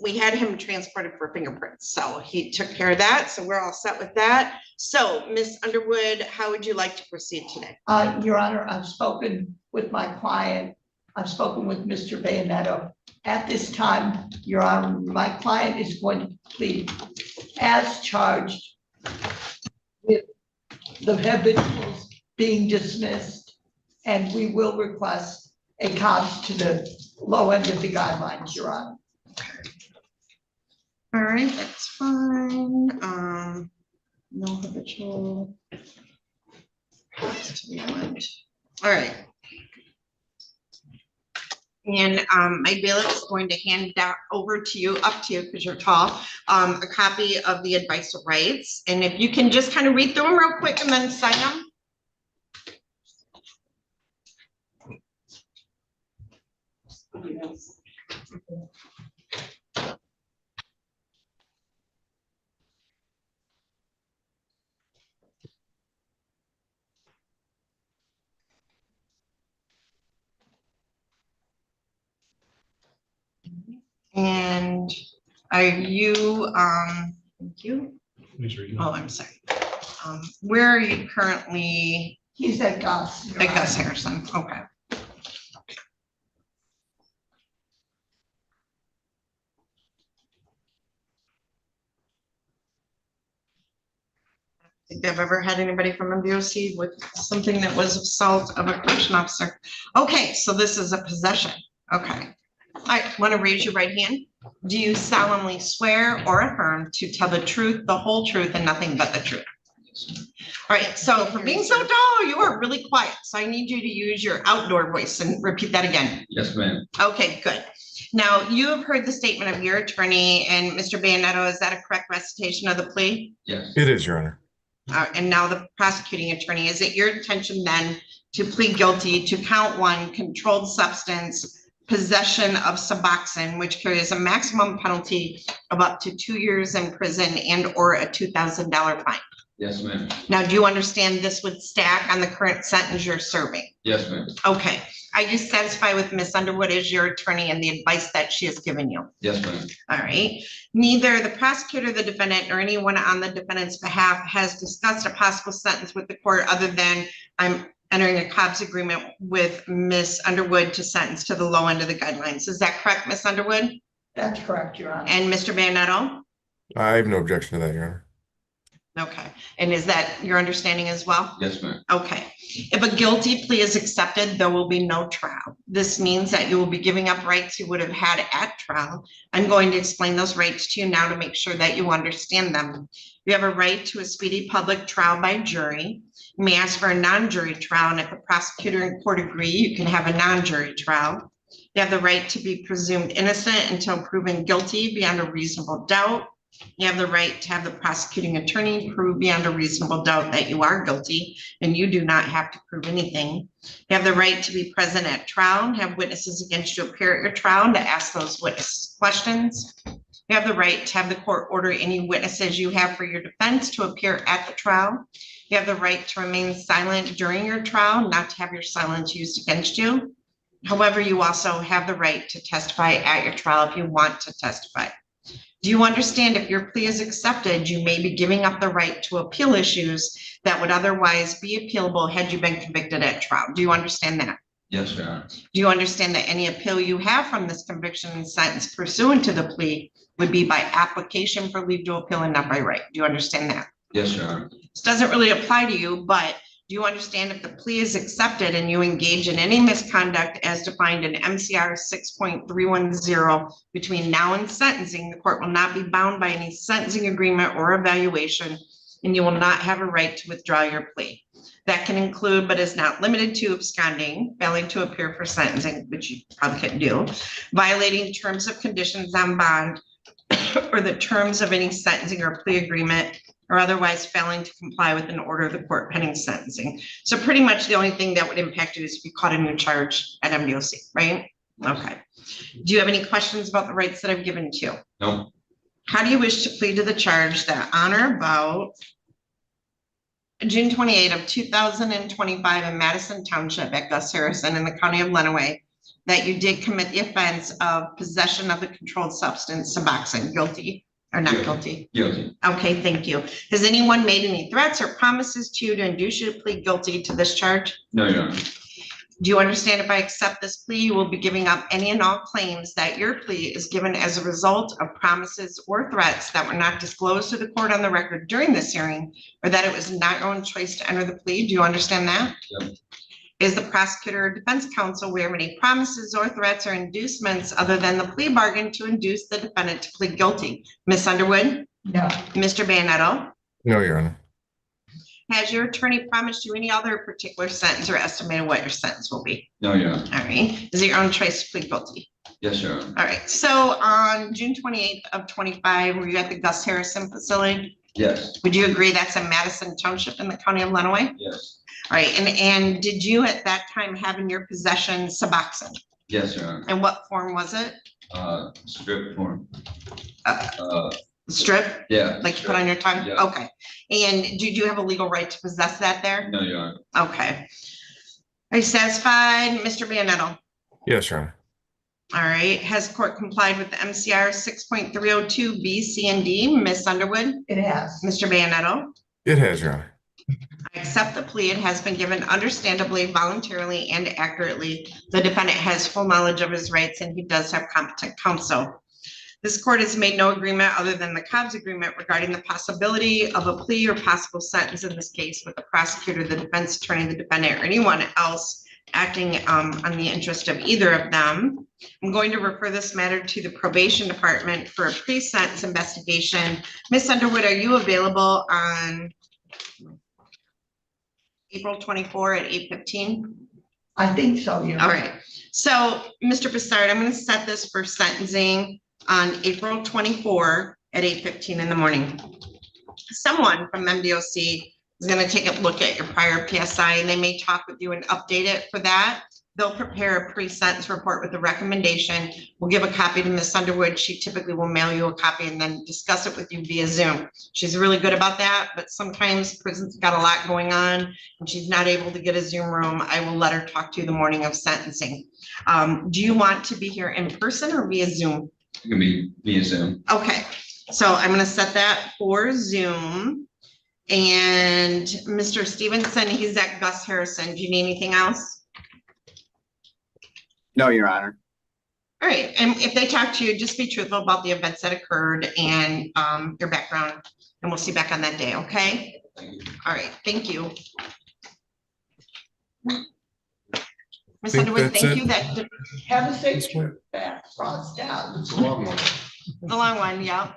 We had him transported for fingerprints, so he took care of that. So we're all set with that. So Ms. Underwood, how would you like to proceed today? Your Honor, I've spoken with my client. I've spoken with Mr. Bayonetto. At this time, Your Honor, my client is going to plead as charged with the habituals being dismissed, and we will request a cause to the low end of the guidelines, Your Honor. All right, that's fine. No habitual. All right. And my bailiff is going to hand that over to you, up to you, because you're tall, a copy of the advice of rights. And if you can just kind of read through them real quick and then sign them. And are you, thank you. Please read. Oh, I'm sorry. Where are you currently? He's at Gus. At Gus Harrison, okay. Think I've ever had anybody from MBOC with something that was assault of a correction officer. Okay, so this is a possession. Okay. I want to raise your right hand. Do you solemnly swear or affirm to tell the truth, the whole truth, and nothing but the truth? All right, so for being so tall, you are really quiet. So I need you to use your outdoor voice and repeat that again. Yes, ma'am. Okay, good. Now, you have heard the statement of your attorney and Mr. Bayonetto. Is that a correct recitation of the plea? Yes. It is, Your Honor. And now the prosecuting attorney, is it your intention then to plead guilty to count 1, controlled substance, possession of Suboxone, which carries a maximum penalty of up to 2 years in prison and or a $2,000 fine? Yes, ma'am. Now, do you understand this would stack on the current sentence you're serving? Yes, ma'am. Okay. Are you satisfied with Ms. Underwood as your attorney and the advice that she has given you? Yes, ma'am. All right. Neither the prosecutor, the defendant, or anyone on the defendant's behalf has discussed a possible sentence with the court other than I'm entering a Cobb's agreement with Ms. Underwood to sentence to the low end of the guidelines. Is that correct, Ms. Underwood? That's correct, Your Honor. And Mr. Bayonetto? I have no objection to that, Your Honor. Okay. And is that your understanding as well? Yes, ma'am. Okay. If a guilty plea is accepted, there will be no trial. This means that you will be giving up rights you would have had at trial. I'm going to explain those rights to you now to make sure that you understand them. You have a right to a speedy public trial by jury. You may ask for a non-jury trial, and if the prosecutor and court agree, you can have a non-jury trial. You have the right to be presumed innocent until proven guilty beyond a reasonable doubt. You have the right to have the prosecuting attorney prove beyond a reasonable doubt that you are guilty, and you do not have to prove anything. You have the right to be present at trial and have witnesses against you appear at your trial and to ask those witnesses questions. You have the right to have the court order any witnesses you have for your defense to appear at the trial. You have the right to remain silent during your trial, not to have your silence used against you. However, you also have the right to testify at your trial if you want to testify. Do you understand if your plea is accepted, you may be giving up the right to appeal issues that would otherwise be appealable had you been convicted at trial? Do you understand that? Yes, Your Honor. Do you understand that any appeal you have from this conviction and sentence pursuant to the plea would be by application for leave to appeal and not by right? Do you understand that? Yes, Your Honor. This doesn't really apply to you, but do you understand if the plea is accepted and you engage in any misconduct as defined in MCR 6.310 between now and sentencing, the court will not be bound by any sentencing agreement or evaluation, and you will not have a right to withdraw your plea. That can include, but is not limited to, absconding, failing to appear for sentencing, which you probably couldn't do, violating terms of conditions on bond, or the terms of any sentencing or plea agreement, or otherwise failing to comply with an order of the court pending sentencing. So pretty much the only thing that would impact you is if you caught a new charge at MDOC, right? Okay. Do you have any questions about the rights that I've given to you? No. How do you wish to plead to the charge that on or about June 28 of 2025 in Madison Township at Gus Harrison in the county of Lenawee, that you did commit the offense of possession of the controlled substance Suboxone? Guilty or not guilty? Guilty. Okay, thank you. Has anyone made any threats or promises to you to induce you to plead guilty to this charge? No, Your Honor. Do you understand if I accept this plea, you will be giving up any and all claims that your plea is given as a result of promises or threats that were not disclosed to the court on the record during this hearing, or that it was not your own choice to enter the plea? Do you understand that? Yeah. Is the prosecutor or defense counsel aware of any promises or threats or inducements other than the plea bargain to induce the defendant to plead guilty? Ms. Underwood? No. Mr. Bayonetto? No, Your Honor. Has your attorney promised you any other particular sentence or estimated what your sentence will be? No, Your Honor. All right. Is it your own choice to plead guilty? Yes, Your Honor. All right. So on June 28th of 25, were you at the Gus Harrison facility? Yes. Would you agree that's in Madison Township in the county of Lenawee? Yes. All right. And did you at that time have in your possession Suboxone? Yes, Your Honor. And what form was it? Strip form. Strip? Yeah. Like you put on your tongue? Yeah. Okay. And did you have a legal right to possess that there? No, Your Honor. Okay. Are you satisfied, Mr. Bayonetto? Yes, Your Honor. All right. Has court complied with the MCR 6.302 B, C, and D? Ms. Underwood? It has. Mr. Bayonetto? It has, Your Honor. I accept the plea. It has been given understandably, voluntarily, and accurately. The defendant has full knowledge of his rights and he does have competent counsel. This court has made no agreement other than the Cobb's agreement regarding the possibility of a plea or possible sentence in this case with the prosecutor, the defense attorney, the defendant, or anyone else acting on the interest of either of them. I'm going to refer this matter to the probation department for a pre-sentence investigation. Ms. Underwood, are you available on April 24 at 8:15? I think so, yeah. All right. So, Mr. Basard, I'm going to set this for sentencing on April 24 at 8:15 in the morning. Someone from MDOC is going to take a look at your prior PSI and they may talk with you and update it for that. They'll prepare a pre-sentence report with a recommendation. We'll give a copy to Ms. Underwood. She typically will mail you a copy and then discuss it with you via Zoom. She's really good about that, but sometimes prison's got a lot going on and she's not able to get a Zoom room. I will let her talk to you the morning of sentencing. Do you want to be here in person or via Zoom? It can be via Zoom. Okay, so I'm gonna set that for Zoom. And Mr. Stevenson, he's at Gus Harrison. Do you need anything else? No, Your Honor. All right, and if they talk to you, just be truthful about the events that occurred and your background, and we'll see you back on that day, okay? All right, thank you. Ms. Think Underwood, that's thank it. you. That Have a safe trip back, cross down. It's a long one. the long one, yeah.